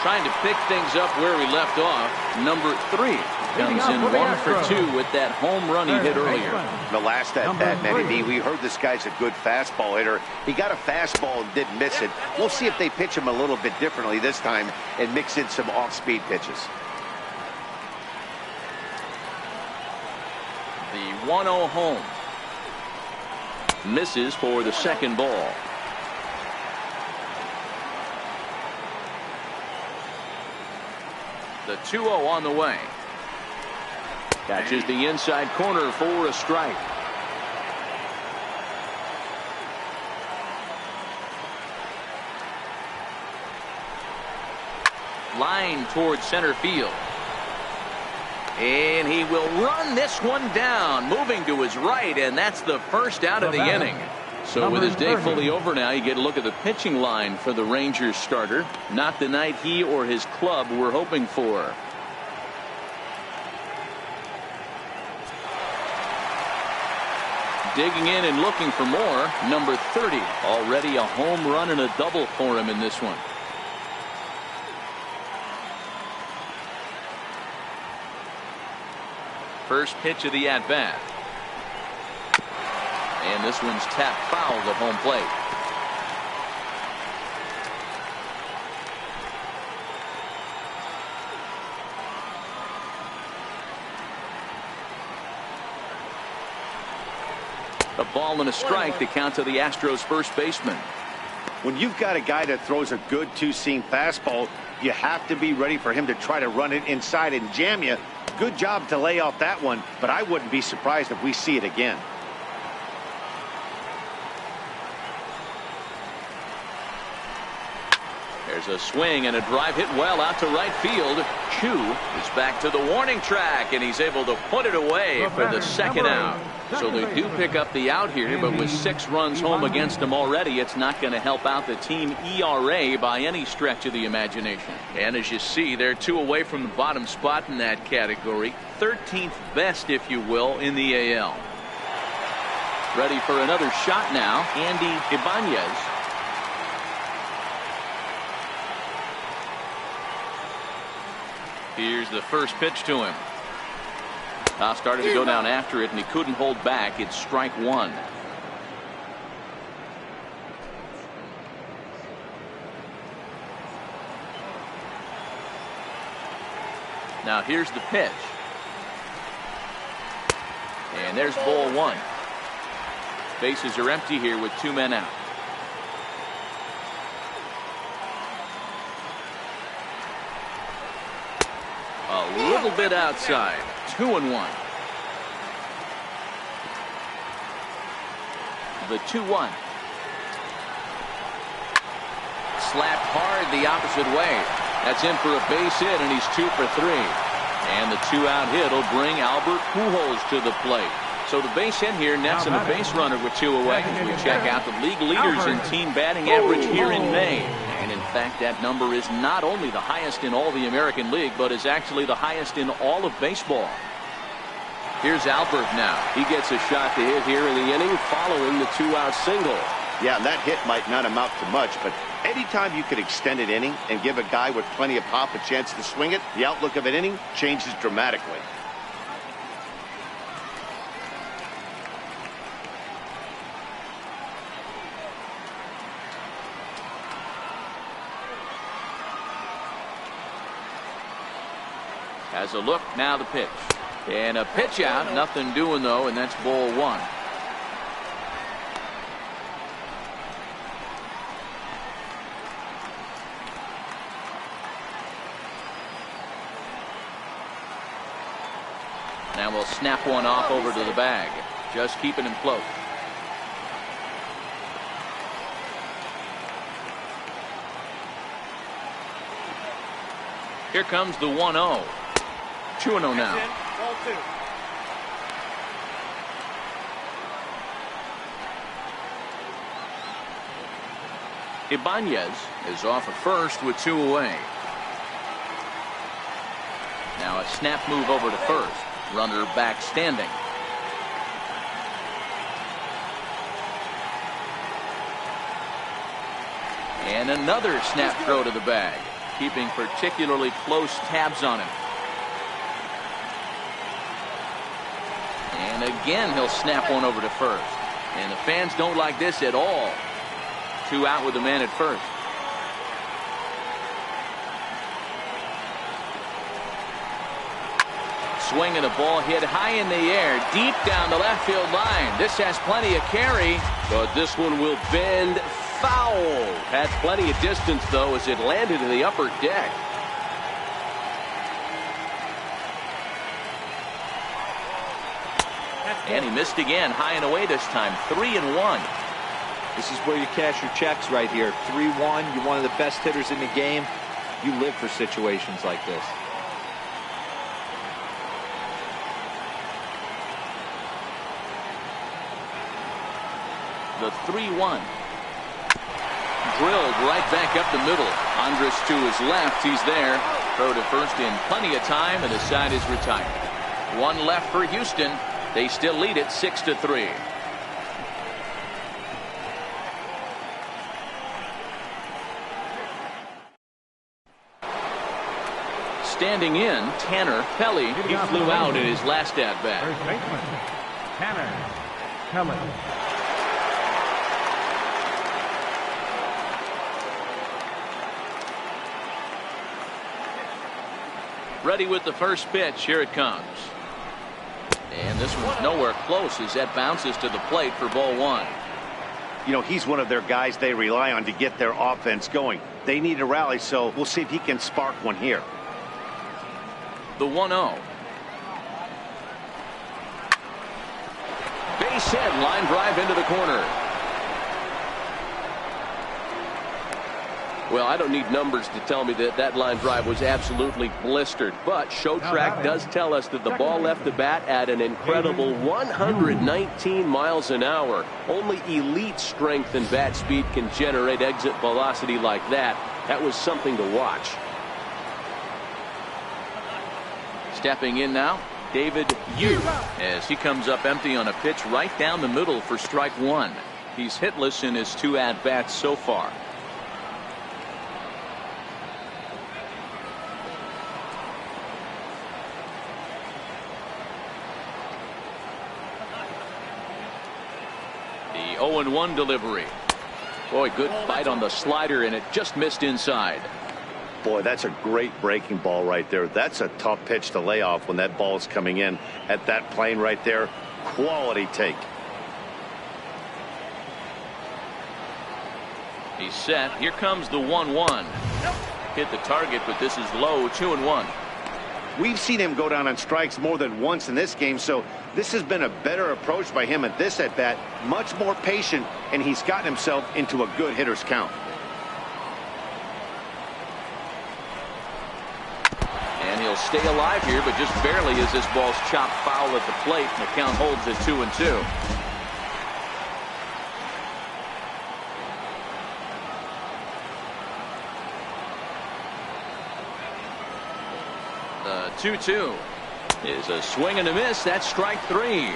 Trying to pick things up where we left off. Number 3 comes in 1 for 2 with that home run he hit earlier. The last at bat, Matty B, we heard this guy's a good fastball hitter. He got a fastball and didn't miss it. We'll see if they pitch him a little bit differently this time and mix in some off-speed pitches. The 1-0 home. Misses for the second ball. The 2-0 on the way. Catches the inside corner for a strike. line towards center field. And he will run this one down, moving to his right, and that's the first out of the inning. So with his day fully over now, you get a look at the pitching line for the Rangers starter. Not the night he or his club were hoping for. Digging in and looking for more, number 30. Already a home run and a double for him in this one. First pitch of the at-bat. And this one's tapped foul at home plate. A ball and a strike to count to the Astros first baseman. When you've got a guy that throws a good two-seam fastball, you have to be ready for him to try to run it inside and jam you. Good job to lay off that one, but I wouldn't be surprised if we see it again. There's a swing and a drive hit well out to right field. Chu is back to the warning track, and he's able to put it away for the second out. So they do pick up the out here, but with 6 runs home against them already, it's not going to help out the team ERA by any stretch of the imagination. And as you see, they're 2 away from the bottom spot in that category. 13th best, if you will, in the AL. Ready for another shot now, Andy Ibanez. Here's the first pitch to him. Started to go down after it, and he couldn't hold back. It's strike 1. Now here's the pitch. And there's ball 1. Bases are empty here with 2 men out. A little bit outside. 2-1. The 2-1. Slapped hard the opposite way. That's in for a base hit, and he's 2 for 3. And the 2-out hit will bring Albert Pujols to the plate. So the base hit here nets him a base runner with 2 away as we check out the league leaders in team batting average here in May. And in fact, that number is not only the highest in all the American League, but is actually the highest in all of baseball. Here's Albert now. He gets a shot to hit here in the inning following the 2-out single. Yeah, and that hit might not amount to much, but anytime you could extend an inning and give a guy with plenty of pop a chance to swing it, the outlook of an inning changes dramatically. Has a look, now the pitch. And a pitch out, nothing doing though, and that's ball 1. Now we'll snap one off over to the bag. Just keeping him close. Here comes the 1-0. 2-0 now. Ibanez is off at first with 2 away. Now a snap move over to first. Runner back standing. And another snap throw to the bag, keeping particularly close tabs on him. And again he'll snap one over to first. And the fans don't like this at all. 2 out with the man at first. Swing and a ball hit high in the air, deep down the left field line. This has plenty of carry, but this one will bend foul. Had plenty of distance, though, as it landed in the upper deck. And he missed again, high and away this time. 3-1. This is where you cash your checks right here. 3-1. You're one of the best hitters in the game. You live for situations like this. The 3-1. Drilled right back up the middle. Andres to his left. He's there. Throw to first in plenty of time, and the side is retired. One left for Houston. They still lead it 6-3. Standing in, Tanner Pelly. He flew out in his last at-bat. First baseman, Tanner Pelly. Ready with the first pitch. Here it comes. And this one's nowhere close as that bounces to the plate for ball one. You know, he's one of their guys they rely on to get their offense going. They need a rally, so we'll see if he can spark one here. The 1-0. Base hit, line drive into the corner. Well, I don't need numbers to tell me that that line drive was absolutely blistered, but ShowTrack does tell us that the ball left the bat at an incredible 119 miles an hour. Only elite strength and bat speed can generate exit velocity like that. That was something to watch. Stepping in now, David Yu, as he comes up empty on a pitch right down the middle for strike one. He's hitless in his 2 at-bats so far. The 0-1 delivery. Boy, good bite on the slider, and it just missed inside. Boy, that's a great breaking ball right there. That's a tough pitch to lay off when that ball is coming in at that plane right there. Quality take. He's set. Here comes the 1-1. Hit the target, but this is low. 2-1. We've seen him go down on strikes more than once in this game, so this has been a better approach by him at this at bat. Much more patient, and he's gotten himself into a good hitter's count. And he'll stay alive here, but just barely as this ball's chopped foul at the plate. And the count holds at 2-2. The 2-2 is a swing and a miss. That's strike 3.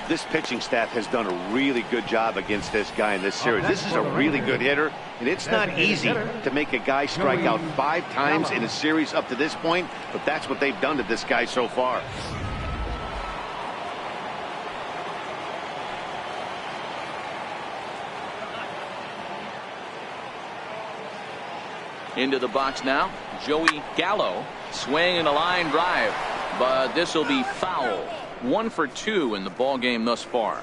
This pitching staff has done a really good job against this guy in this series. This is a really good hitter, and it's not easy to make a guy strike out 5 times in a series up to this point, but that's what they've done to this guy so far. Into the box now, Joey Gallo. Swing and a line drive, but this will be foul. 1 for 2 in the ball game thus far.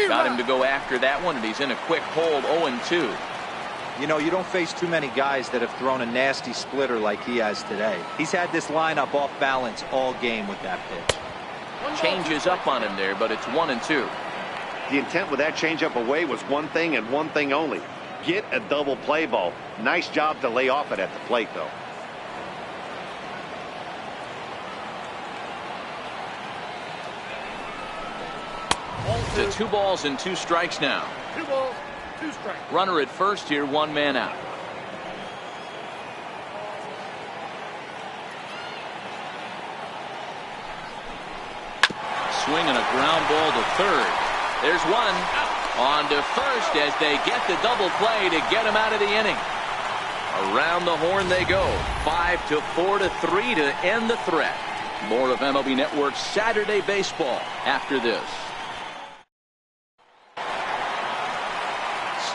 Got him to go after that one, and he's in a quick hold. 0-2. You know, you don't face too many guys that have thrown a nasty splitter like he has today. He's had this lineup off balance all game with that pitch. Changes up on him there, but it's 1-2. The intent with that changeup away was one thing and one thing only. Get a double play ball. Nice job to lay off it at the plate, though. To 2 balls and 2 strikes now. 2 balls, 2 strikes. Runner at first here, 1 man out. Swing and a ground ball to third. There's one. On to first as they get the double play to get him out of the inning. Around the horn they go. 5-4-3 to end the threat. More of MLB Network's Saturday Baseball after this.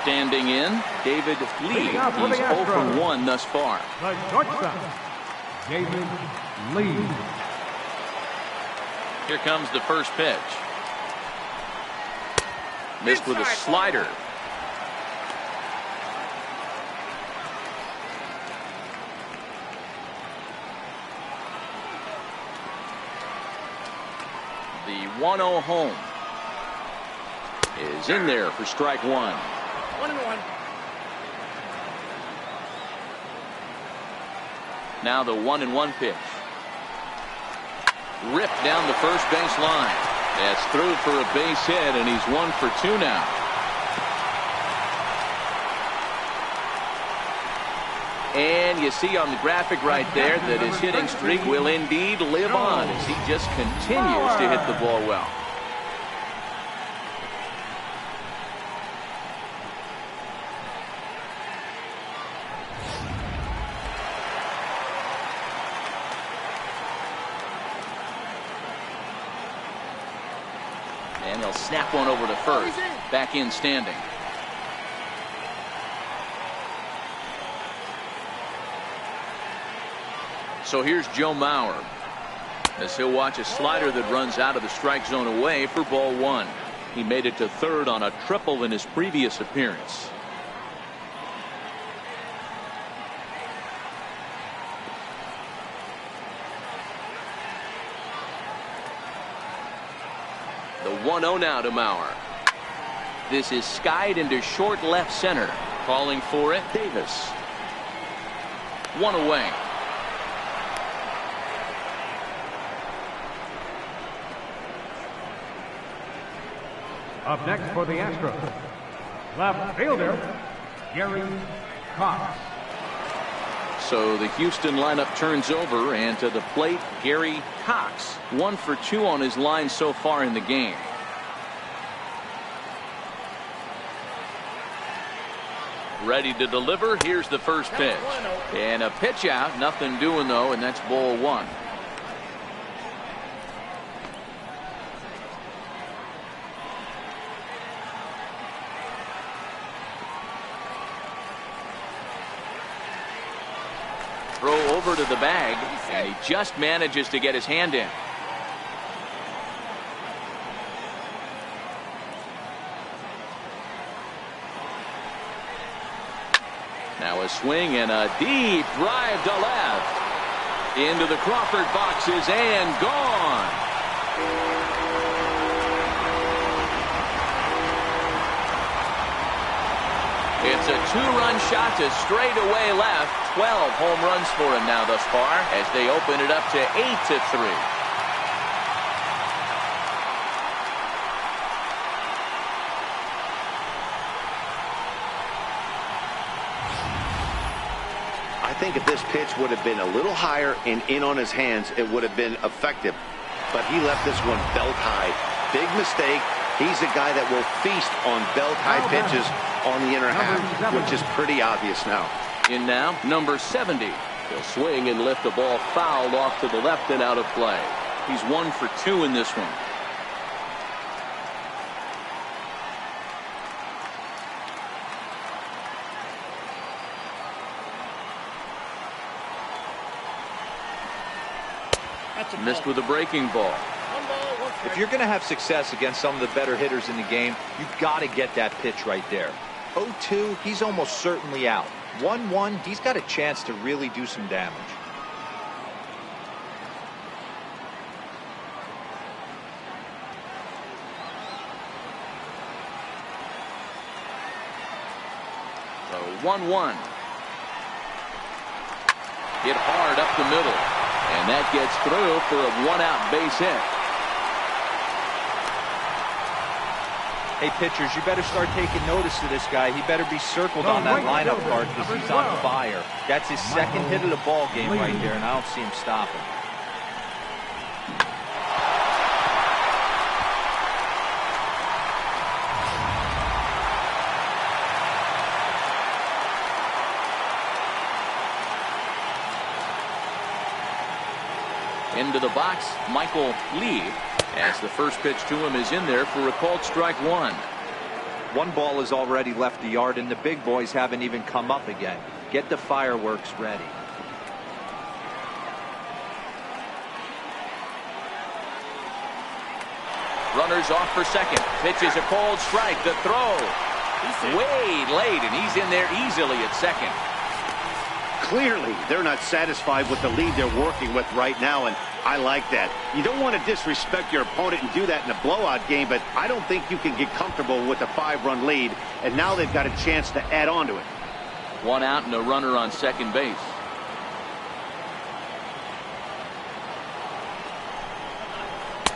Standing in, David Lee. He's 0 for 1 thus far. The shortstop, David Lee. Here comes the first pitch. Missed with a slider. 1-0 home. Is in there for strike one. 1-1. Now the 1-1 pitch. Ripped down the first base line. That's through for a base hit, and he's 1 for 2 now. And you see on the graphic right there that his hitting streak will indeed live on as he just continues to hit the ball well. And they'll snap one over to first. Back in standing. So here's Joe Mauer as he'll watch a slider that runs out of the strike zone away for ball one. He made it to third on a triple in his previous appearance. The 1-0 now to Mauer. This is skied into short left center. Calling for it, Davis. One away. Up next for the Astros, left fielder, Gary Cox. So the Houston lineup turns over, and to the plate, Gary Cox. 1 for 2 on his line so far in the game. Ready to deliver. Here's the first pitch. And a pitch out. Nothing doing, though, and that's ball one. Throw over to the bag, and he just manages to get his hand in. Now a swing and a deep drive to left. Into the Crawford boxes and gone. It's a 2-run shot to straightaway left. 12 home runs for him now thus far as they open it up to 8-3. I think if this pitch would have been a little higher and in on his hands, it would have been effective. But he left this one belt high. Big mistake. He's a guy that will feast on belt high pitches on the inner half, which is pretty obvious now. In now, number 70. He'll swing and lift the ball foul off to the left and out of play. He's 1 for 2 in this one. Missed with a breaking ball. If you're going to have success against some of the better hitters in the game, you've got to get that pitch right there. 0-2, he's almost certainly out. 1-1, he's got a chance to really do some damage. So 1-1. Hit hard up the middle. And that gets through for a 1-out base hit. Hey, pitchers, you better start taking notice of this guy. He better be circled on that lineup card because he's on fire. That's his second hit of the ball game right there, and I don't see him stopping. Into the box, Michael Lee, as the first pitch to him is in there for a called strike one. One ball has already left the yard, and the big boys haven't even come up again. Get the fireworks ready. Runners off for second. Pitch is a called strike. The throw. Way late, and he's in there easily at second. Clearly, they're not satisfied with the lead they're working with right now, and I like that. You don't want to disrespect your opponent and do that in a blowout game, but I don't think you can get comfortable with a 5-run lead, and now they've got a chance to add on to it. One out and a runner on second base.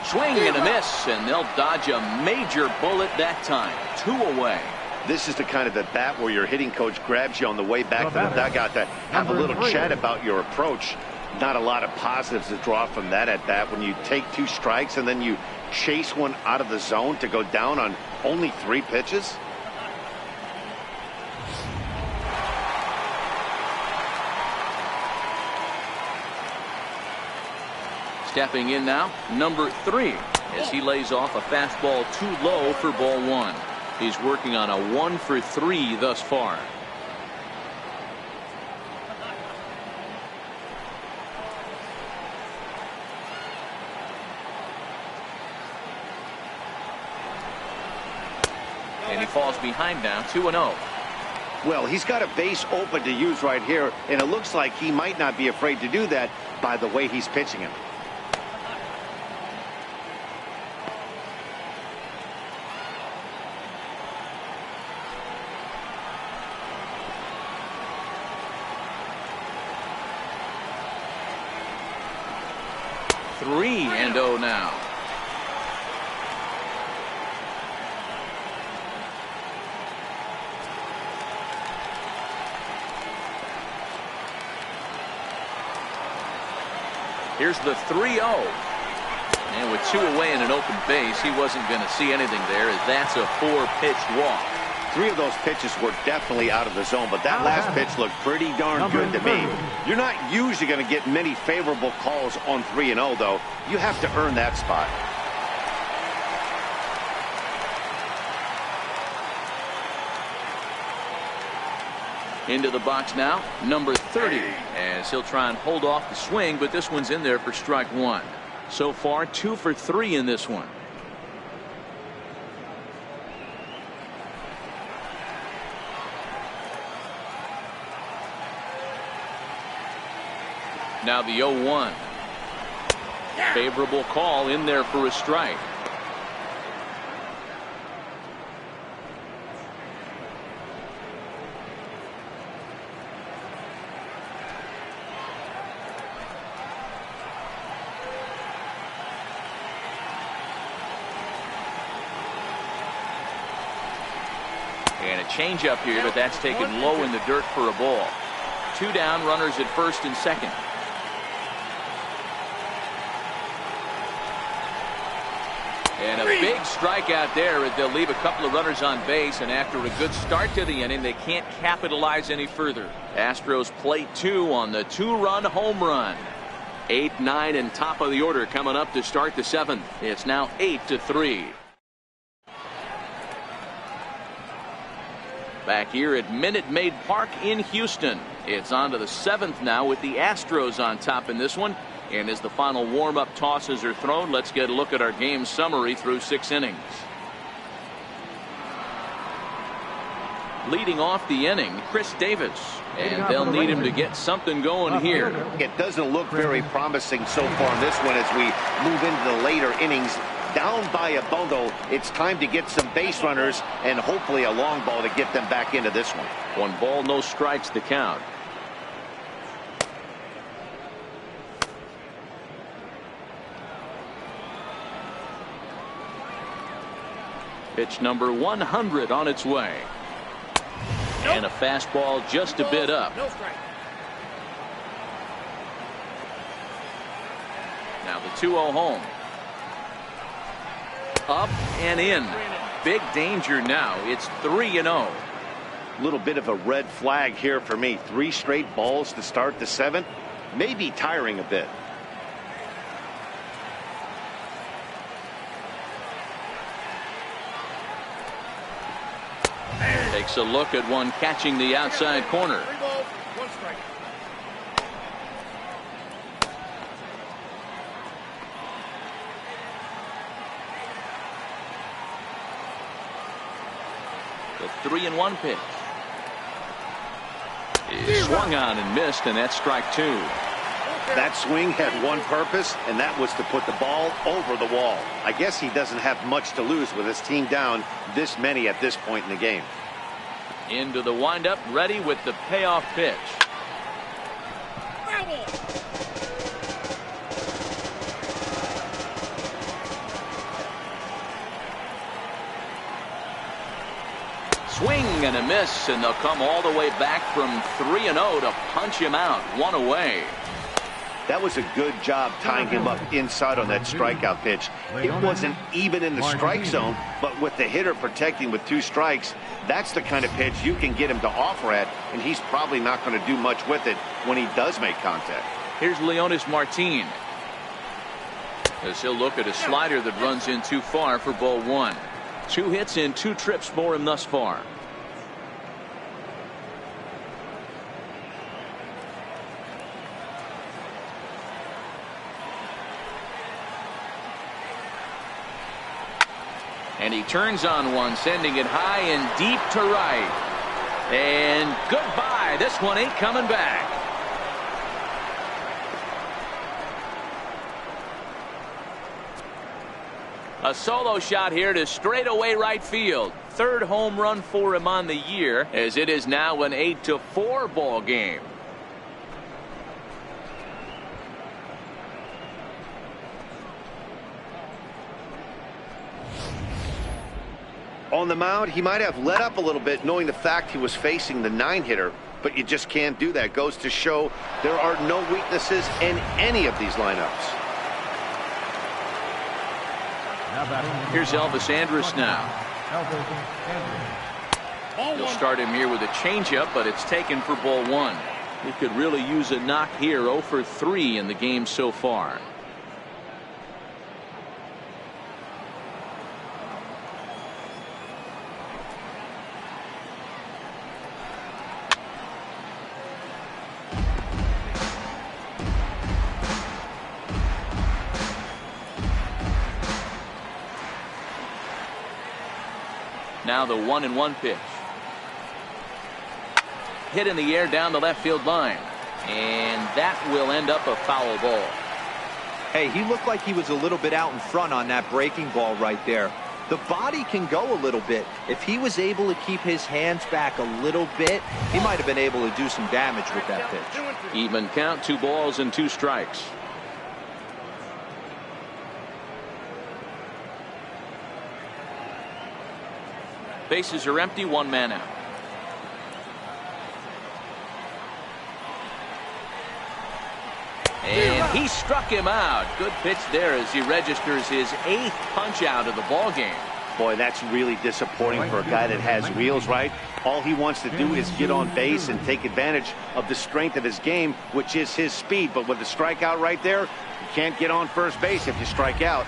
Swing and a miss, and they'll dodge a major bullet that time. 2 away. This is the kind of at bat where your hitting coach grabs you on the way back to the dugout to have a little chat about your approach. Not a lot of positives to draw from that at bat when you take 2 strikes and then you chase one out of the zone to go down on only 3 pitches. Stepping in now, number 3, as he lays off a fastball too low for ball 1. He's working on a 1 for 3 thus far. And he falls behind now, 2-0. Well, he's got a base open to use right here, and it looks like he might not be afraid to do that by the way he's pitching him. Three and 0 now. Here's the 3-0. And with 2 away and an open base, he wasn't going to see anything there, as that's a 4-pitch walk. 3 of those pitches were definitely out of the zone, but that last pitch looked pretty darn good to me. You're not usually going to get many favorable calls on 3-0, though. You have to earn that spot. Into the box now, number 30, as he'll try and hold off the swing, but this one's in there for strike 1. So far, 2 for 3 in this one. Now the 0-1. Favorable call in there for a strike. And a changeup here, but that's taken low in the dirt for a ball. 2 down, runners at first and second. And a big strikeout there as they'll leave a couple of runners on base, and after a good start to the inning, they can't capitalize any further. Astros play 2 on the 2-run home run. 8, 9, and top of the order coming up to start the 7th. It's now 8-3. Back here at Minute Maid Park in Houston. It's on to the 7th now with the Astros on top in this one. And as the final warm-up tosses are thrown, let's get a look at our game summary through 6 innings. Leading off the inning, Chris Davis. And they'll need him to get something going here. It doesn't look very promising so far in this one as we move into the later innings. Down by a bundle, it's time to get some base runners and hopefully a long ball to get them back into this one. 1 ball, no strikes to count. Pitch number 100 on its way. And a fastball just a bit up. No strike. Now the 2-0 home. Up and in. Big danger now. It's 3-0. Little bit of a red flag here for me. 3 straight balls to start the 7th. Maybe tiring a bit. Takes a look at one catching the outside corner. 3 balls, 1 strike. The 3-1 pitch is swung on and missed, and that's strike 2. That swing had one purpose, and that was to put the ball over the wall. I guess he doesn't have much to lose with his team down this many at this point in the game. Into the windup, ready with the payoff pitch. Swing and a miss, and they'll come all the way back from 3-0 to punch him out. One away. That was a good job tying him up inside on that strikeout pitch. It wasn't even in the strike zone, but with the hitter protecting with 2 strikes, that's the kind of pitch you can get him to offer at, and he's probably not going to do much with it when he does make contact. Here's Leonis Martin, as he'll look at a slider that runs in too far for ball 1. 2 hits in 2 trips for him thus far. And he turns on one, sending it high and deep to right. And goodbye. This one ain't coming back. A solo shot here to straightaway right field. 3rd home run for him on the year, as it is now an 8-4 ball game. On the mound, he might have let up a little bit knowing the fact he was facing the 9-hitter, but you just can't do that. Goes to show there are no weaknesses in any of these lineups. Here's Elvis Andrus now. He'll start him here with a changeup, but it's taken for ball 1. He could really use a knock here. 0 for 3 in the game so far. Now the 1-1 pitch. Hit in the air down the left field line. And that will end up a foul ball. Hey, he looked like he was a little bit out in front on that breaking ball right there. The body can go a little bit. If he was able to keep his hands back a little bit, he might have been able to do some damage with that pitch. Even count, 2 balls and 2 strikes. Bases are empty, 1 man out. And he struck him out. Good pitch there as he registers his 8th punch out of the ball game. Boy, that's really disappointing for a guy that has wheels, right? All he wants to do is get on base and take advantage of the strength of his game, which is his speed. But with the strikeout right there, you can't get on first base if you strike out.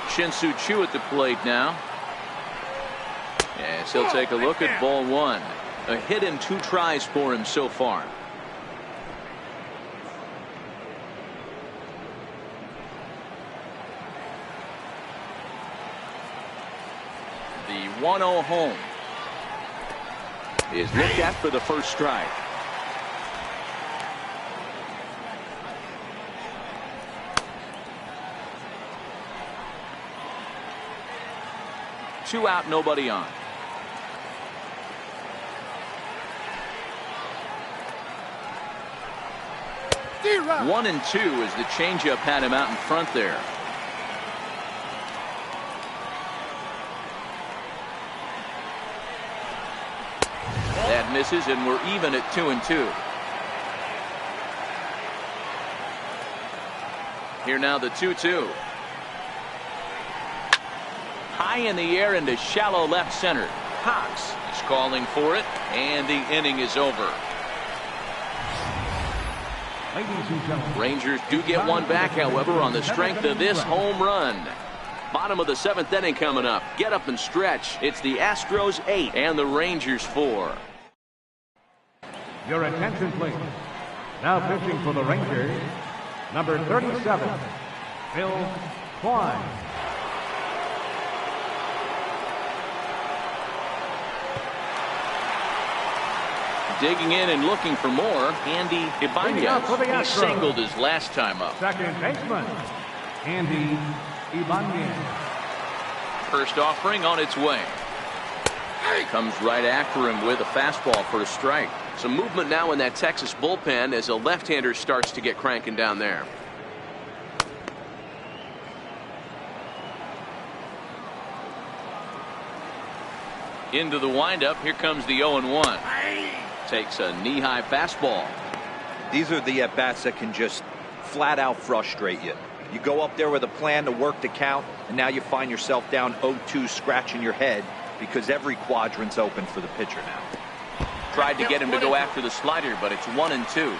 Shin-Soo Choo at the plate now. Yes, he'll take a look at ball 1. A hit in 2 tries for him so far. The 1-0 home is looked at for the first strike. Two out, nobody on. D-Rock. 1 and 2 as the changeup had him out in front there. That misses, and we're even at 2 and 2. Here now the 2-2. High in the air into shallow left center. Cox is calling for it, and the inning is over. Rangers do get one back, however, on the strength of this home run. Bottom of the 7th inning coming up. Get up and stretch. It's the Astros 8 and the Rangers 4. Your attention, please. Now pitching for the Rangers, number 37, Phil Klein. Digging in and looking for more, Andy Ibanez. He singled his last time up. Second baseman, Andy Ibanez. First offering on its way. Comes right after him with a fastball for a strike. Some movement now in that Texas bullpen as a left-hander starts to get cranking down there. Into the windup. Here comes the 0-1. Takes a knee-high fastball. These are the at-bats that can just flat out frustrate you. You go up there with a plan to work the count, and now you find yourself down 0-2 scratching your head because every quadrant's open for the pitcher now. Tried to get him to go after the slider, but it's 1-2.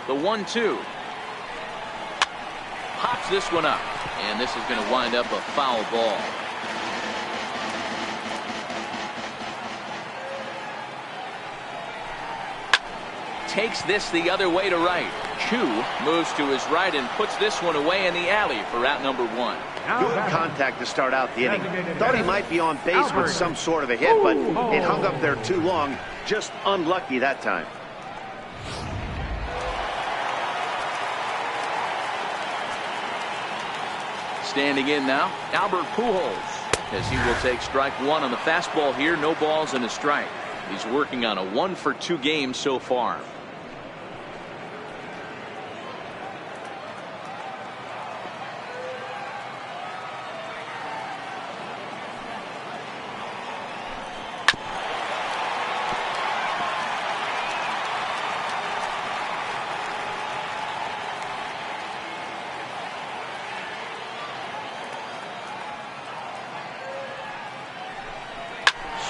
The 1-2. Pops this one up, and this is going to wind up a foul ball. Takes this the other way to right. Chu moves to his right and puts this one away in the alley for out number 1. Good contact to start out the inning. Thought he might be on base with some sort of a hit, but it hung up there too long. Just unlucky that time. Standing in now, Albert Pujols, as he will take strike 1 on the fastball here. No balls and a strike. He's working on a 1-for-2 game so far.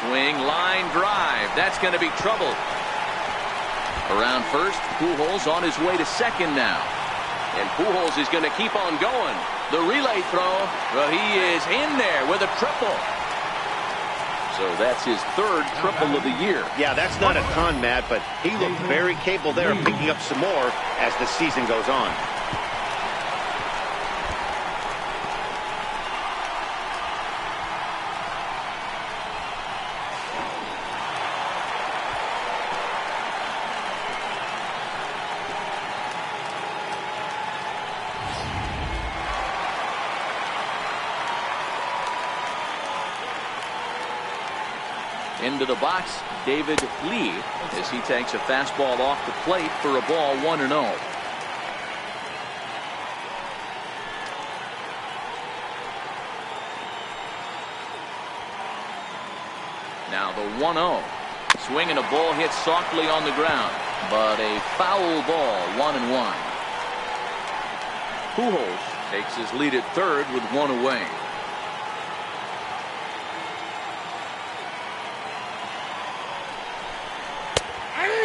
Swing, line drive. That's going to be trouble. Around first, Pujols on his way to second now. And Pujols is going to keep on going. The relay throw, well, he is in there with a triple. So that's his third triple of the year. Yeah, that's not a ton, Matt, but he looked very capable there of picking up some more as the season goes on. Into the box, David Lee, as he takes a fastball off the plate for a ball, 1-0. Now the 1-0. Swing and a ball hit softly on the ground, but a foul ball, 1-1. Pujols takes his lead at third with 1 away.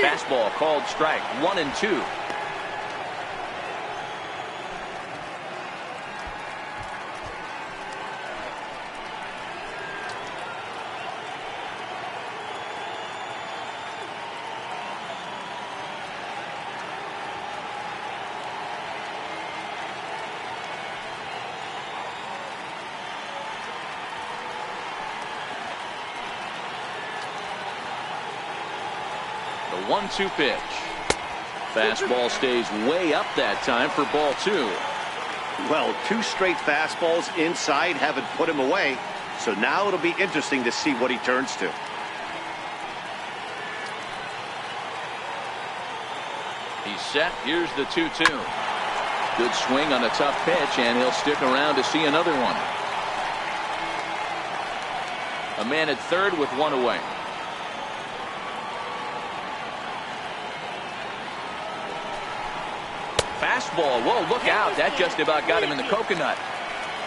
Fastball called strike, 1-2. The 1-2 pitch. Fastball stays way up that time for ball 2. Well, 2 straight fastballs inside haven't put him away. So now it'll be interesting to see what he turns to. He's set. Here's the 2-2. Good swing on a tough pitch, and he'll stick around to see another one. A man at third with 1 away. Fastball. Whoa, look out. That just about got him in the coconut.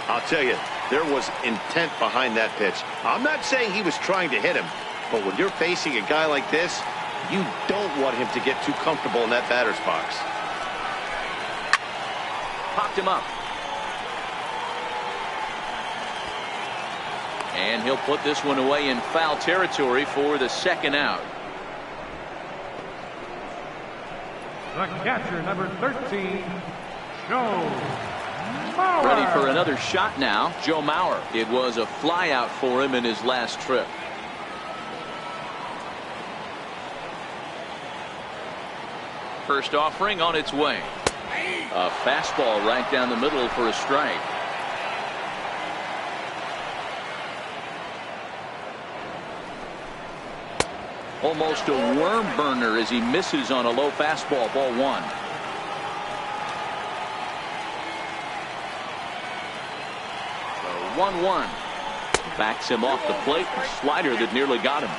I'll tell you, there was intent behind that pitch. I'm not saying he was trying to hit him, but when you're facing a guy like this, you don't want him to get too comfortable in that batter's box. Popped him up. And he'll put this one away in foul territory for the second out. the catcher, number 13, Joe Mauer. Ready for another shot now, Joe Mauer. It was a flyout for him in his last trip. First offering on its way. A fastball right down the middle for a strike. Almost a worm burner as he misses on a low fastball, ball one. So 1-1. Backs him off the plate. A slider that nearly got him.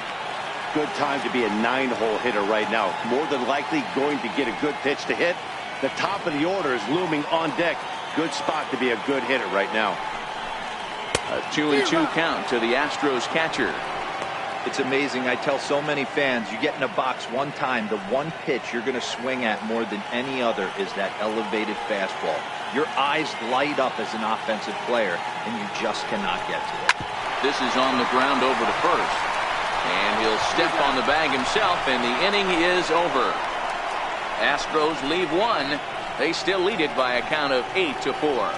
Good time to be a 9-hole hitter right now. More than likely going to get a good pitch to hit. The top of the order is looming on deck. Good spot to be a good hitter right now. A 2-2 count to the Astros catcher. It's amazing. I tell so many fans, you get in a box one time, the one pitch you're going to swing at more than any other is that elevated fastball. Your eyes light up as an offensive player, and you just cannot get to it. This is on the ground over to first. And he'll step on the bag himself, and the inning is over. Astros leave one. They still lead it by a count of 8-4.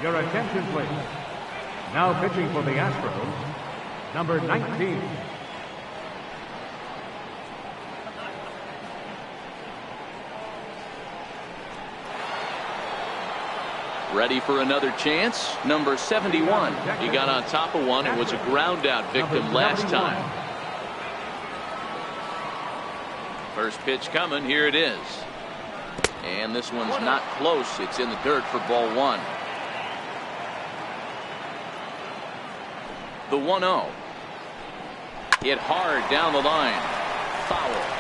Your attention, please. Now pitching for the Astros, number 19. Ready for another chance. Number 71. He got on top of one and was a ground out victim last time. First pitch coming. Here it is. And this one's not close. It's in the dirt for ball one. The 1-0. Hit hard down the line. Foul.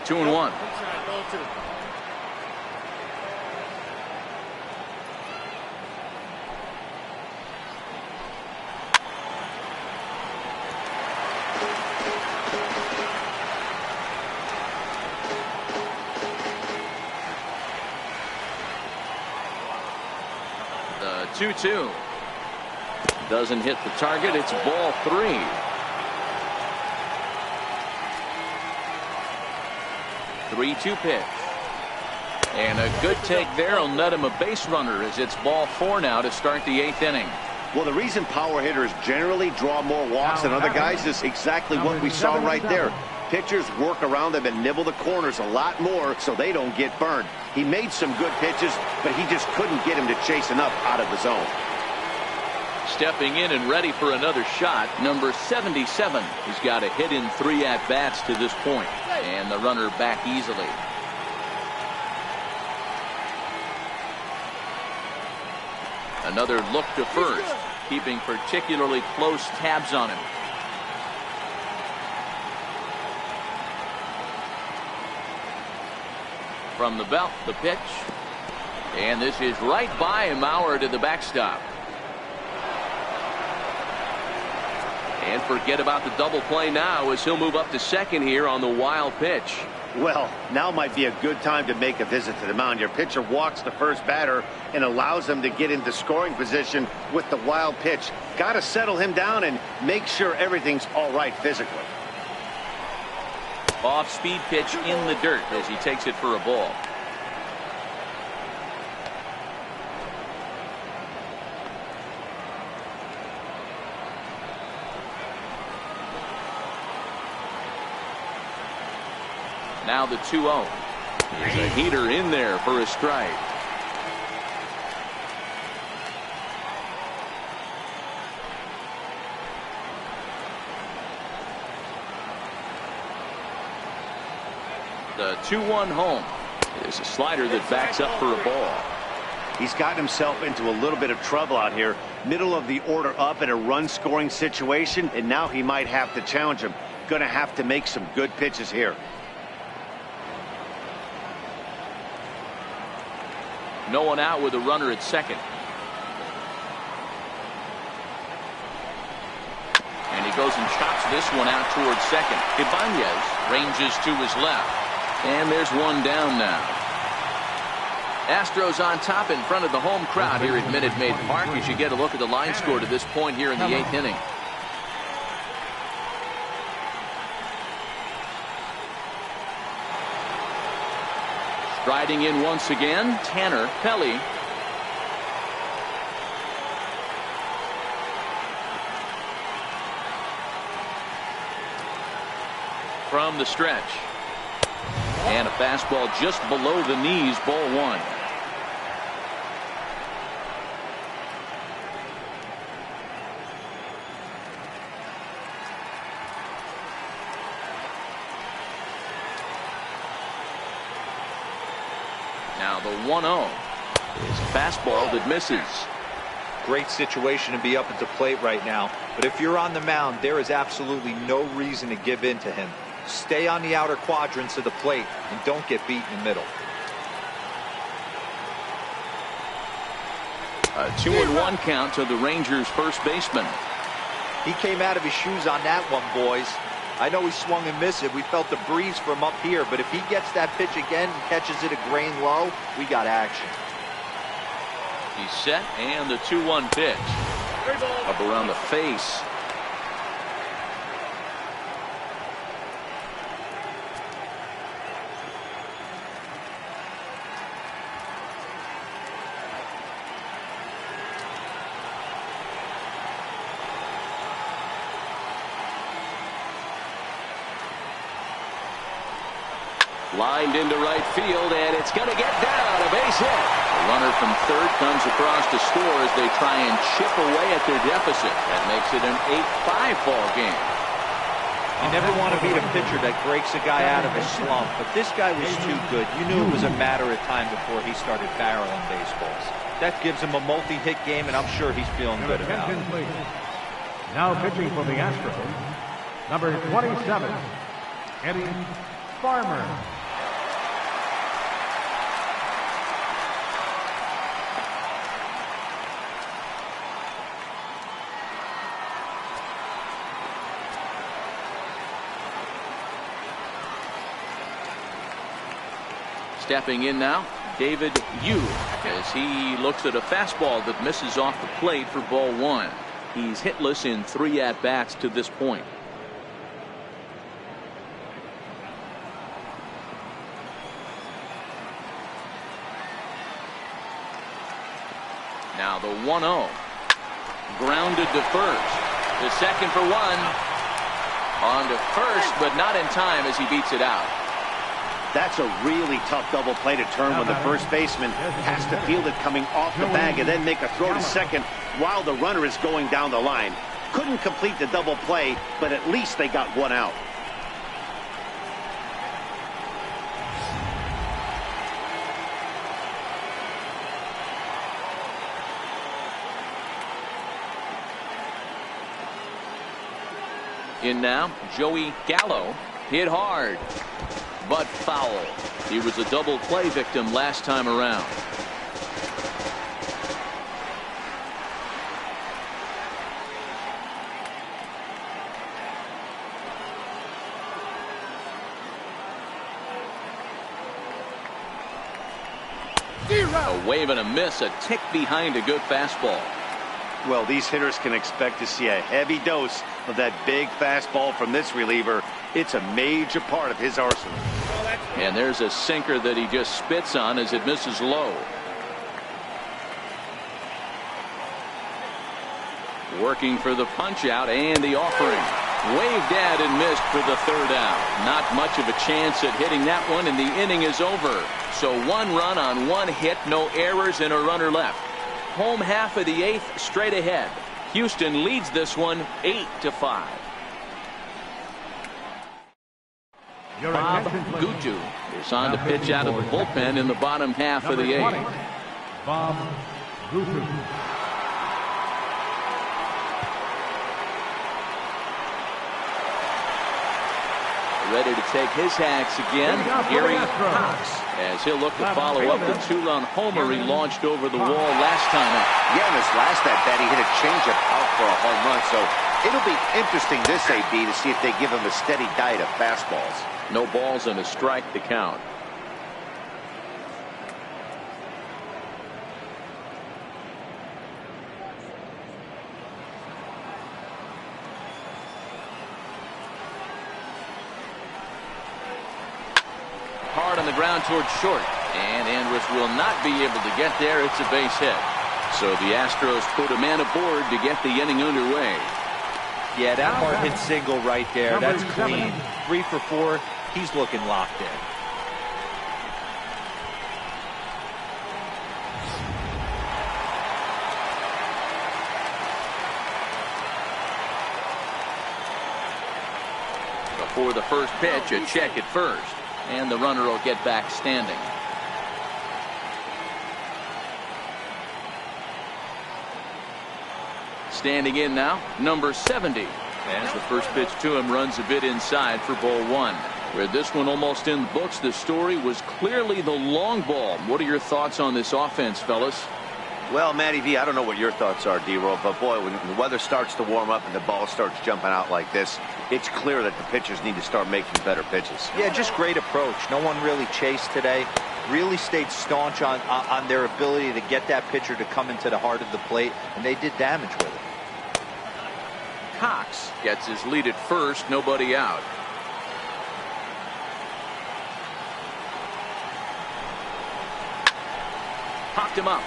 Two and one. The 2-2 doesn't hit the target. It's ball three. Three-two pitch. And a good take there will net him a base runner as it's ball four now to start the eighth inning. Well, the reason power hitters generally draw more walks than other guys is exactly what we saw right there. Pitchers work around them and nibble the corners a lot more so they don't get burned. He made some good pitches, but he just couldn't get him to chase enough out of the zone. Stepping in and ready for another shot, number 77. He's got a hit in 3 at-bats to this point, and the runner back easily. Another look to first, keeping particularly close tabs on him. From the belt, the pitch. And this is right by Mauer to the backstop. And forget about the double play now as he'll move up to second here on the wild pitch. Well, now might be a good time to make a visit to the mound. Your pitcher walks the first batter and allows him to get into scoring position with the wild pitch. Got to settle him down and make sure everything's all right physically. Off-speed pitch in the dirt as he takes it for a ball. Now the 2-0. There's a heater in there for a strike. The 2-1 home. There's a slider that backs up for a ball. He's gotten himself into a little bit of trouble out here. Middle of the order up in a run-scoring situation, and now he might have to challenge him. Going to have to make some good pitches here. No one out with a runner at second. And he goes and chops this one out towards second. Ibanez ranges to his left. And there's one down now. Astros on top in front of the home crowd here at Minute Maid Park as you get a look at the line score to this point here in the 8th inning. Striding in once again, Tanner Pelly. From the stretch. And a fastball just below the knees, ball one. Now the 1-0 is a fastball that misses. Great situation to be up at the plate right now. But if you're on the mound, there is absolutely no reason to give in to him. Stay on the outer quadrants of the plate and don't get beat in the middle. A 2-1 count to the Rangers first baseman. He came out of his shoes on that one, boys. I know he swung and missed it. We felt the breeze from up here, but if he gets that pitch again and catches it a grain low, we got action. He's set, and the 2-1 pitch. Up around the face. Lined into right field, and it's going to get down. A base hit. The runner from third comes across to score as they try and chip away at their deficit. That makes it an 8-5 ball game. You never want to beat a pitcher that breaks a guy out of a slump, but this guy was too good. You knew it was a matter of time before he started barreling baseballs. That gives him a multi-hit game, and I'm sure he's feeling good about it. Now pitching for the Astros, number 27, Eddie Farmer. Stepping in now, David Yu, as he looks at a fastball that misses off the plate for ball one. He's hitless in 3 at-bats to this point. Now the 1-0. Grounded to first. The second for one. On to first, but not in time as he beats it out. That's a really tough double play to turn when the first baseman has to field it coming off the bag and then make a throw to second while the runner is going down the line. Couldn't complete the double play, but at least they got one out. In now, Joey Gallo, hit hard, but foul. He was a double play victim last time around. A wave and a miss, a tick behind a good fastball. Well, these hitters can expect to see a heavy dose of that big fastball from this reliever. It's a major part of his arsenal. And there's a sinker that he just spits on as it misses low. Working for the punch out and the offering. Waved at and missed for the third out. Not much of a chance at hitting that one, and the inning is over. So 1 run on 1 hit, no errors, and a runner left. Home half of the 8th straight ahead. Houston leads this one 8-5. Bob Gutu is on to pitch out of the bullpen in the bottom half of the 8th. Bob Gutu. Ready to take his hacks again. Gary Cox, as he'll look to follow up the 2-run homer he launched over the wall last time out. Yeah, in his last at bat, he hit a changeup out for a home run, so It'll be interesting this AB to see if they give him a steady diet of fastballs. No balls and a strike to count. Hard on the ground towards short, and Andrus will not be able to get there. It's a base hit. So the Astros put a man aboard to get the inning underway. Yeah, that hard hit single right there. That's Number clean. 3 for 4. He's looking locked in. Before the first pitch, a check at first, and the runner will get back standing. Standing in now, number 70. As the first pitch to him runs a bit inside for ball 1. With this one almost in the books, the story was clearly the long ball. What are your thoughts on this offense, fellas? Well, Matty V, I don't know what your thoughts are, D-Roll, but boy, when the weather starts to warm up and the ball starts jumping out like this, it's clear that the pitchers need to start making better pitches. Yeah, just great approach. No one really chased today. Really stayed staunch on their ability to get that pitcher to come into the heart of the plate, and they did damage with it. Cox gets his lead at first, nobody out. Popped him up.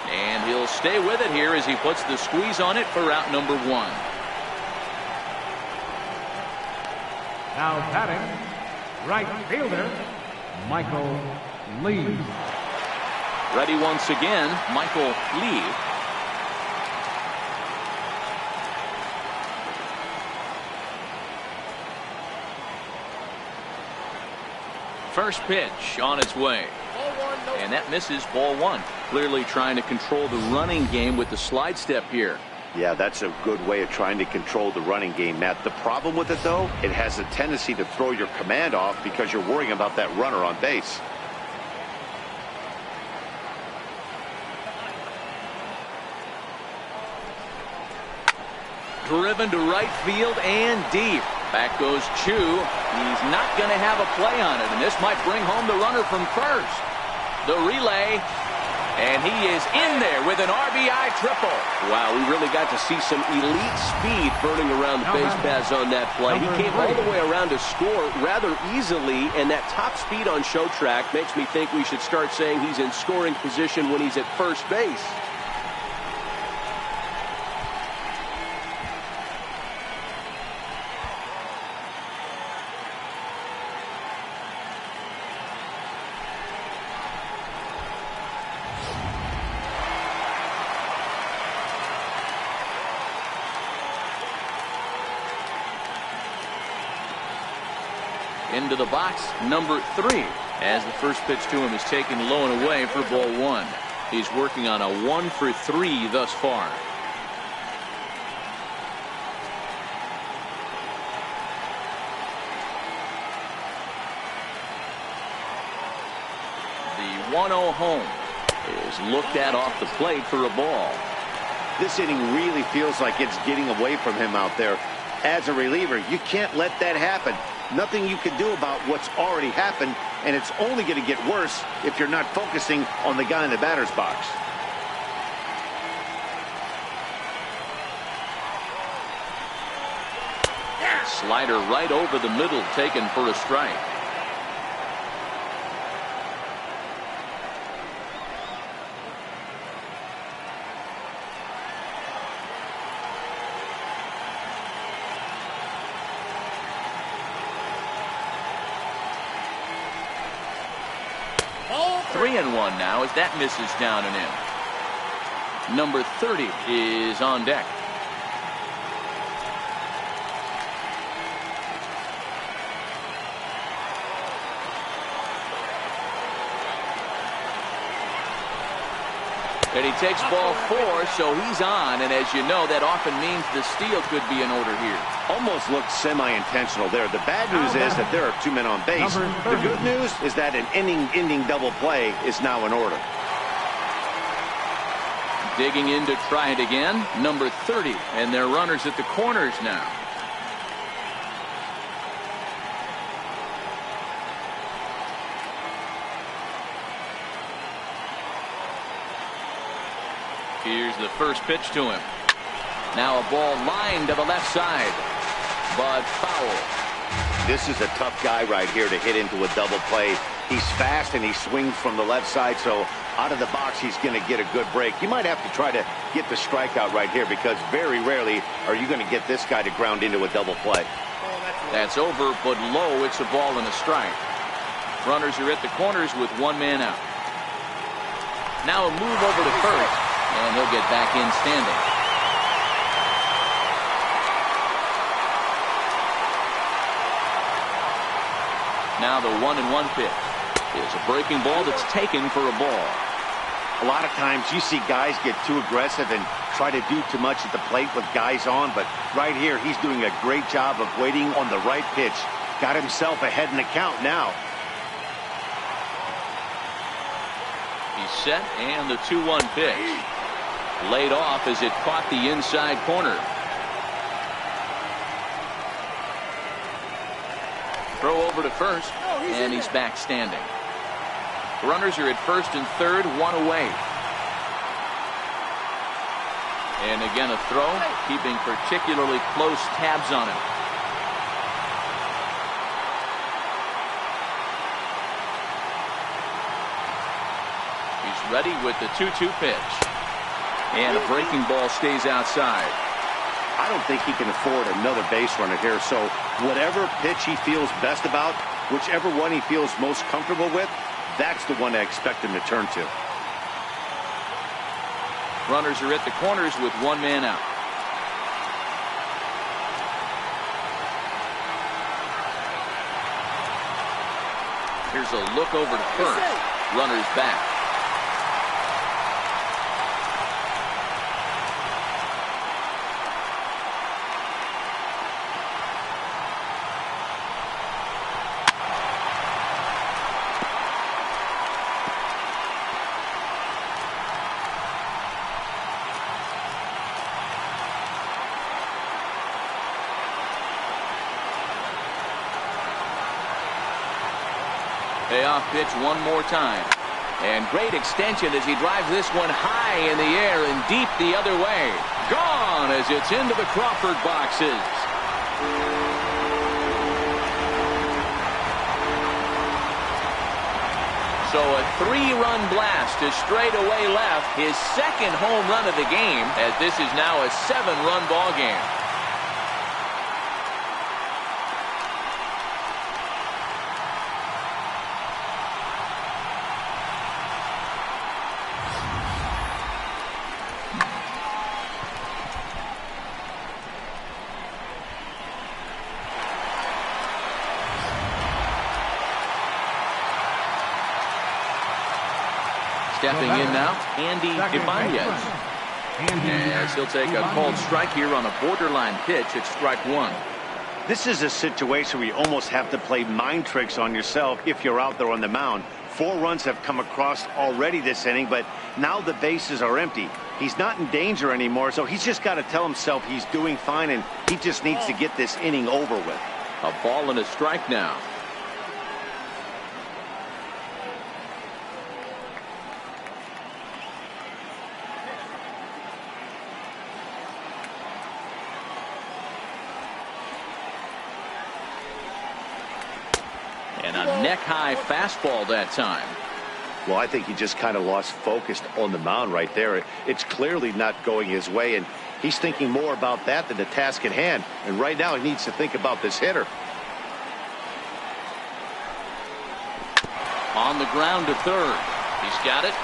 And he'll stay with it here as he puts the squeeze on it for out number 1. Now batting, right fielder, Michael Lee. Ready once again, Michael Lee. First pitch on its way. And that misses, ball 1. Clearly trying to control the running game with the slide step here. Yeah, that's a good way of trying to control the running game, Matt. The problem with it, though, it has a tendency to throw your command off because you're worrying about that runner on base. Driven to right field and deep. Back goes Chu. He's not going to have a play on it, and this might bring home the runner from first. The relay, and he is in there with an RBI triple. Wow, we really got to see some elite speed burning around the base paths on that play. He came all the way around to score rather easily, and that top speed on show track makes me think we should start saying he's in scoring position when he's at first base. Into the box, number 3, as the first pitch to him is taken low and away for ball 1. He's working on a 1 for 3 thus far. The 1-0 home is looked at off the plate for a ball. This inning really feels like it's getting away from him out there. As a reliever, you can't let that happen. Nothing you can do about what's already happened, and it's only going to get worse if you're not focusing on the guy in the batter's box. Slider right over the middle, taken for a strike. Ball 3-1 now as that misses down and in. Number 30 is on deck. And he takes ball 4, so he's on, and as you know, that often means the steal could be in order here. Almost looked semi-intentional there. The bad news is that there are 2 men on base. The good news is that an inning-ending double play is now in order. Digging in to try it again, number 30, and their runners at the corners now. Here's the first pitch to him. Now a ball lined to the left side, but foul. This is a tough guy right here to hit into a double play. He's fast and he swings from the left side, so out of the box he's going to get a good break. You might have to try to get the strikeout right here, because very rarely are you going to get this guy to ground into a double play. That's over, but low. It's a ball and a strike. Runners are at the corners with one man out. Now a move over to first, and he'll get back in standing. Now the 1-1 pitch is a breaking ball that's taken for a ball. A lot of times you see guys get too aggressive and try to do too much at the plate with guys on, but right here he's doing a great job of waiting on the right pitch. Got himself ahead in the count now. He's set, and the 2-1 pitch. Laid off as it caught the inside corner. Throw over to first, and he's back standing. Runners are at first and third, one away. And again a throw, keeping particularly close tabs on him. He's ready with the 2-2 pitch. And a breaking ball stays outside. I don't think he can afford another base runner here, so whatever pitch he feels best about, whichever one he feels most comfortable with, that's the one I expect him to turn to. Runners are at the corners with one man out. Here's a look over to first. Runners back. Payoff pitch one more time. And great extension as he drives this one high in the air and deep the other way. Gone as it's into the Crawford boxes. So a 3-run blast to straightaway left. His second home run of the game, as this is now a 7-run ball game. Stepping in now, Andy Ibanez. As he'll take a called strike here on a borderline pitch at strike one. This is a situation where you almost have to play mind tricks on yourself if you're out there on the mound. 4 runs have come across already this inning, but now the bases are empty. He's not in danger anymore, so he's just got to tell himself he's doing fine, and he just needs to get this inning over with. A ball and a strike now. And a neck-high fastball that time. Well, I think he just kind of lost focus on the mound right there. It's clearly not going his way, and he's thinking more about that than the task at hand. And right now he needs to think about this hitter. On the ground to third. He's got it.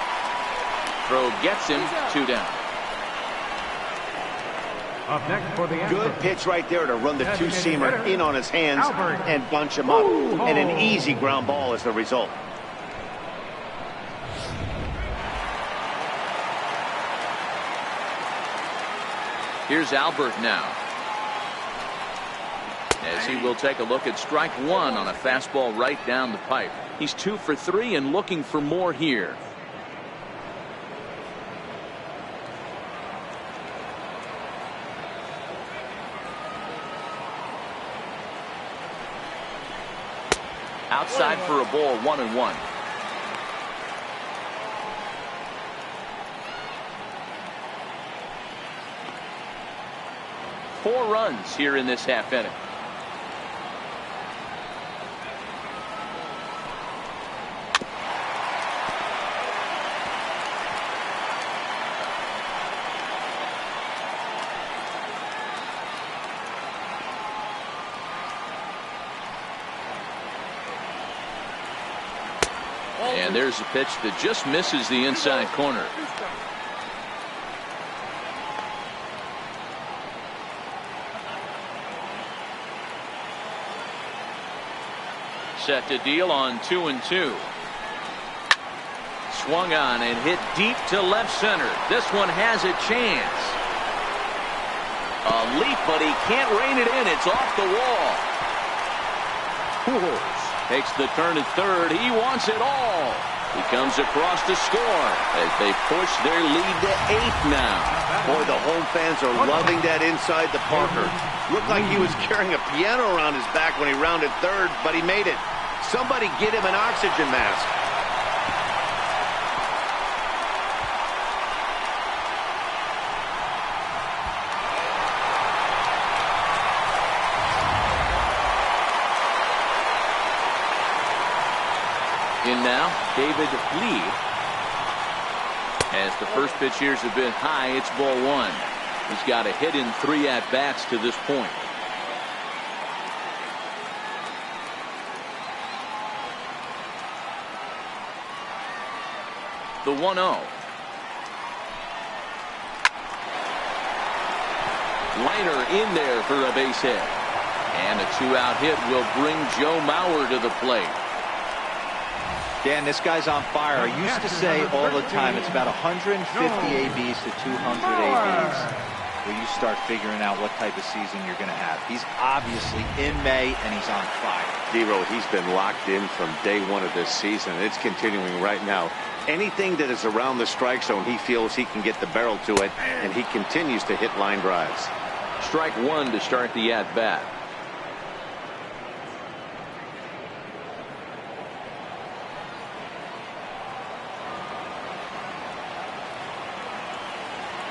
Throw gets him, 2 down. Up next for the Astros. Good pitch right there to run the 2-seamer in on his hands and bunch him up. And an easy ground ball as the result. Here's Albert now. As he will take a look at strike one on a fastball right down the pipe. He's 2 for 3 and looking for more here. Outside for a ball, 1-1. Four runs here in this half inning. And there's a pitch that just misses the inside corner. Set to deal on 2-2. Swung on and hit deep to left center. This one has a chance. A leap, but he can't rein it in. It's off the wall. Pujols takes the turn at third. He wants it all. He comes across to score as they push their lead to 8 now. Boy, the home fans are loving that inside the Parker. Looked like he was carrying a piano around his back when he rounded third, but he made it. Somebody get him an oxygen mask. In now, David Lee. As the first pitch here has been high, it's ball 1. He's got a hit in 3 at-bats to this point. The 1-0. Liner in there for a base hit. And a 2-out hit will bring Joe Mauer to the plate. Dan, this guy's on fire. I used to say all the time it's about 150 ABs to 200 ABs where you start figuring out what type of season you're going to have. He's obviously in May and he's on fire. D-Row, he's been locked in from day 1 of this season. It's continuing right now. Anything that is around the strike zone, he feels he can get the barrel to it, and he continues to hit line drives. Strike 1 to start the at-bat.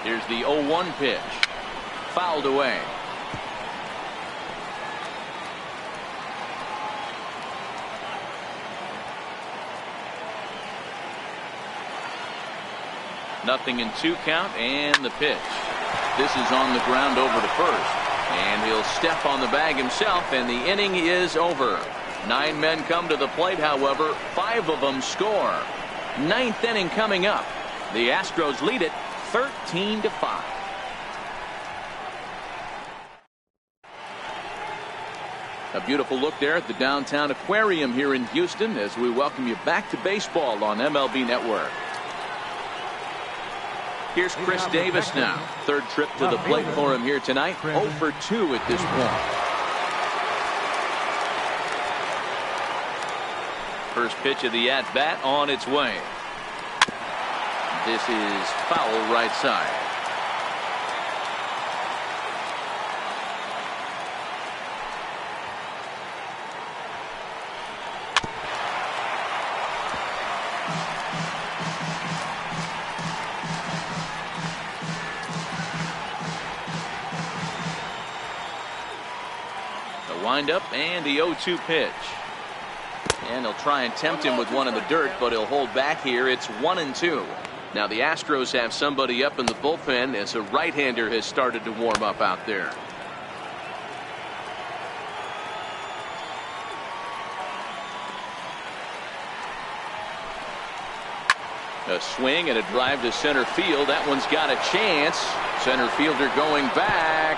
Here's the 0-1 pitch. Fouled away. Nothing in 2 count, and the pitch. This is on the ground over to first. And he'll step on the bag himself, and the inning is over. 9 men come to the plate, however. 5 of them score. 9th inning coming up. The Astros lead it 13-5. A beautiful look there at the downtown aquarium here in Houston as we welcome you back to baseball on MLB Network. Here's Chris Davis now. 3rd trip to the plate for him here tonight. 0 for 2 at this point. First pitch of the at-bat on its way. This is foul right side. The windup and the 0-2 pitch. And he'll try and tempt him with one in the dirt, but he'll hold back here. It's 1-2. Now the Astros have somebody up in the bullpen as a right-hander has started to warm up out there. A swing and a drive to center field. That one's got a chance. Center fielder going back.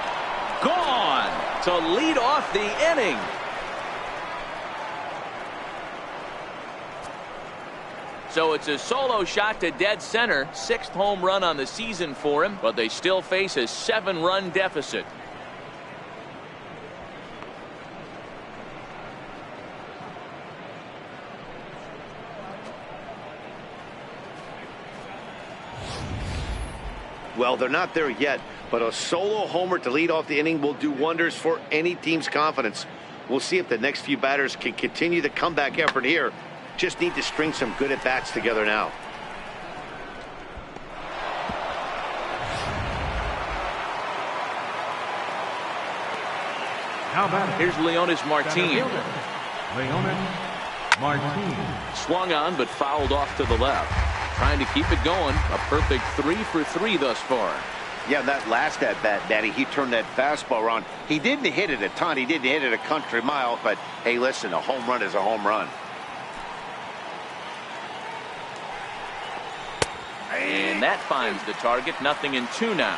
Gone to lead off the inning. So it's a solo shot to dead center. 6th home run on the season for him, but they still face a 7-run deficit. Well, they're not there yet, but a solo homer to lead off the inning will do wonders for any team's confidence. We'll see if the next few batters can continue the comeback effort here. Just need to string some good at-bats together now. Here's Leonis Martin. Leonis Martin. Swung on but fouled off to the left. Trying to keep it going. A perfect 3 for 3 thus far. Yeah, that last at-bat, Daddy, he turned that fastball around. He didn't hit it a ton. He didn't hit it a country mile. But, hey, listen, a home run is a home run. And that finds the target. 0-2 now.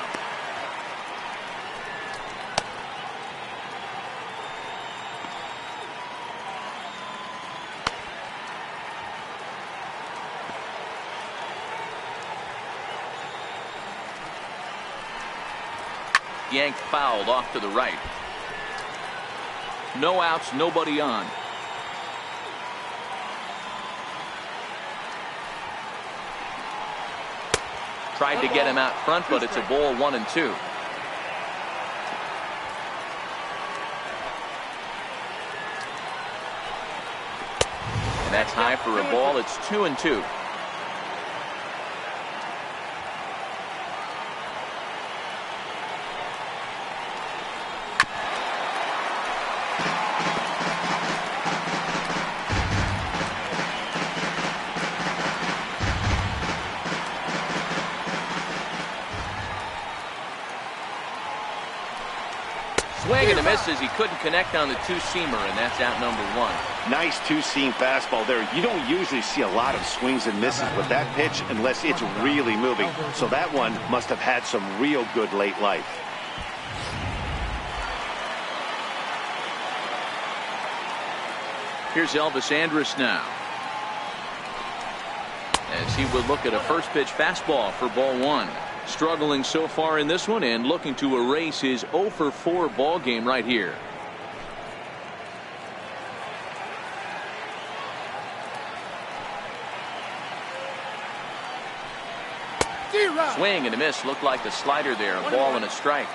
Yanked fouled off to the right. No outs, nobody on. Tried to get him out front, but it's a ball, 1-2. And that's high for a ball. It's 2-2. Swing and a miss as he couldn't connect on the two-seamer, and that's out number 1. Nice two-seam fastball there. You don't usually see a lot of swings and misses with that pitch unless it's really moving. So that one must have had some real good late life. Here's Elvis Andrus now, as he would look at a first pitch fastball for ball 1. Struggling so far in this one and looking to erase his 0 for 4 ball game right here. Swing and a miss. Looked like the slider there. A ball and a strike.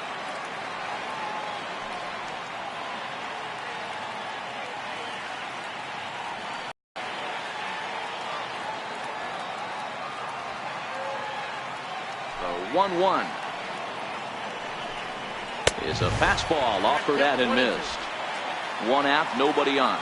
The 1-1 is a fastball offered at and missed. 1 out, nobody on.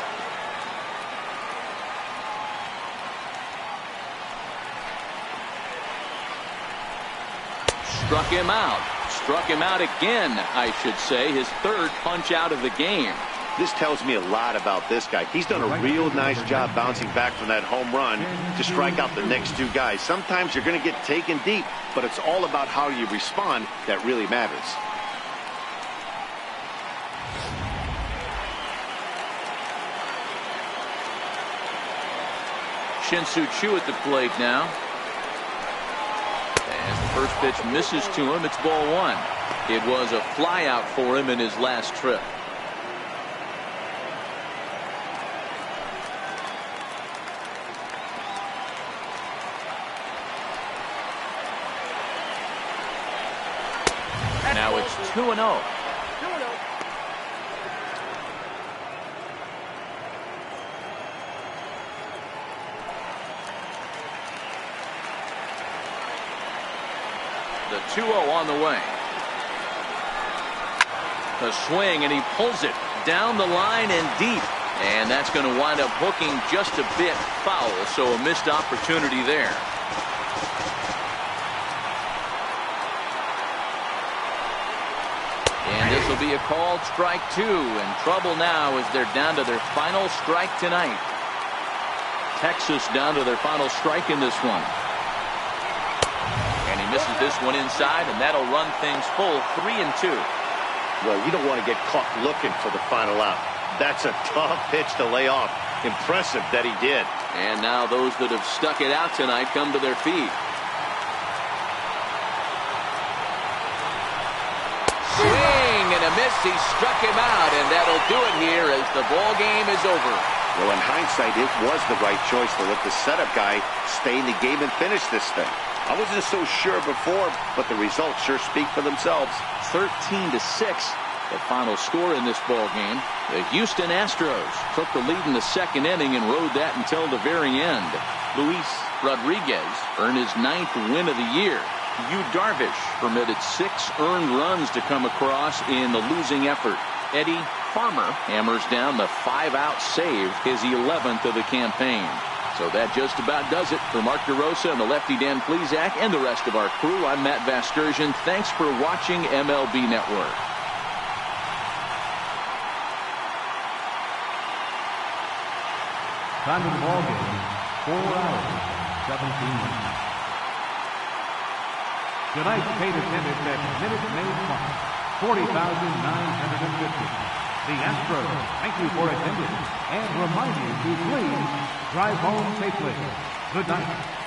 Struck him out. Struck him out again, I should say. His 3rd punch out of the game. This tells me a lot about this guy. He's done a real nice job bouncing back from that home run to strike out the next 2 guys. Sometimes you're going to get taken deep, but it's all about how you respond that really matters. Shin-Soo Choo at the plate now. As the first pitch misses to him, it's ball 1. It was a fly out for him in his last trip. Now it's 2-0. The 2-0 on the way. The swing, and he pulls it down the line and deep. And that's going to wind up hooking just a bit foul, so a missed opportunity there. And this will be a called strike 2, and trouble now as they're down to their final strike tonight. Texas down to their final strike in this one. And he misses this one inside, and that'll run things full 3-2. Well, you don't want to get caught looking for the final out. That's a tough pitch to lay off. Impressive that he did. And now those that have stuck it out tonight come to their feet. Swing and a miss. He struck him out, and that'll do it here as the ball game is over. Well, in hindsight, it was the right choice to let the setup guy stay in the game and finish this thing. I wasn't so sure before, but the results sure speak for themselves. 13-6. The final score in this ball game, the Houston Astros took the lead in the second inning and rode that until the very end. Luis Rodriguez earned his 9th win of the year. Yu Darvish permitted 6 earned runs to come across in the losing effort. Eddie Farmer hammers down the 5-out save, his 11th of the campaign. So that just about does it for Mark DeRosa and the lefty Dan Plesac and the rest of our crew. I'm Matt Vasgersian. Thanks for watching MLB Network. Time of the ball game, 4 hours, 17 minutes. Tonight's paid attendance at Minute Maid Park, 40,950. The Astros thank you for attending and remind you to please drive home safely. Good night.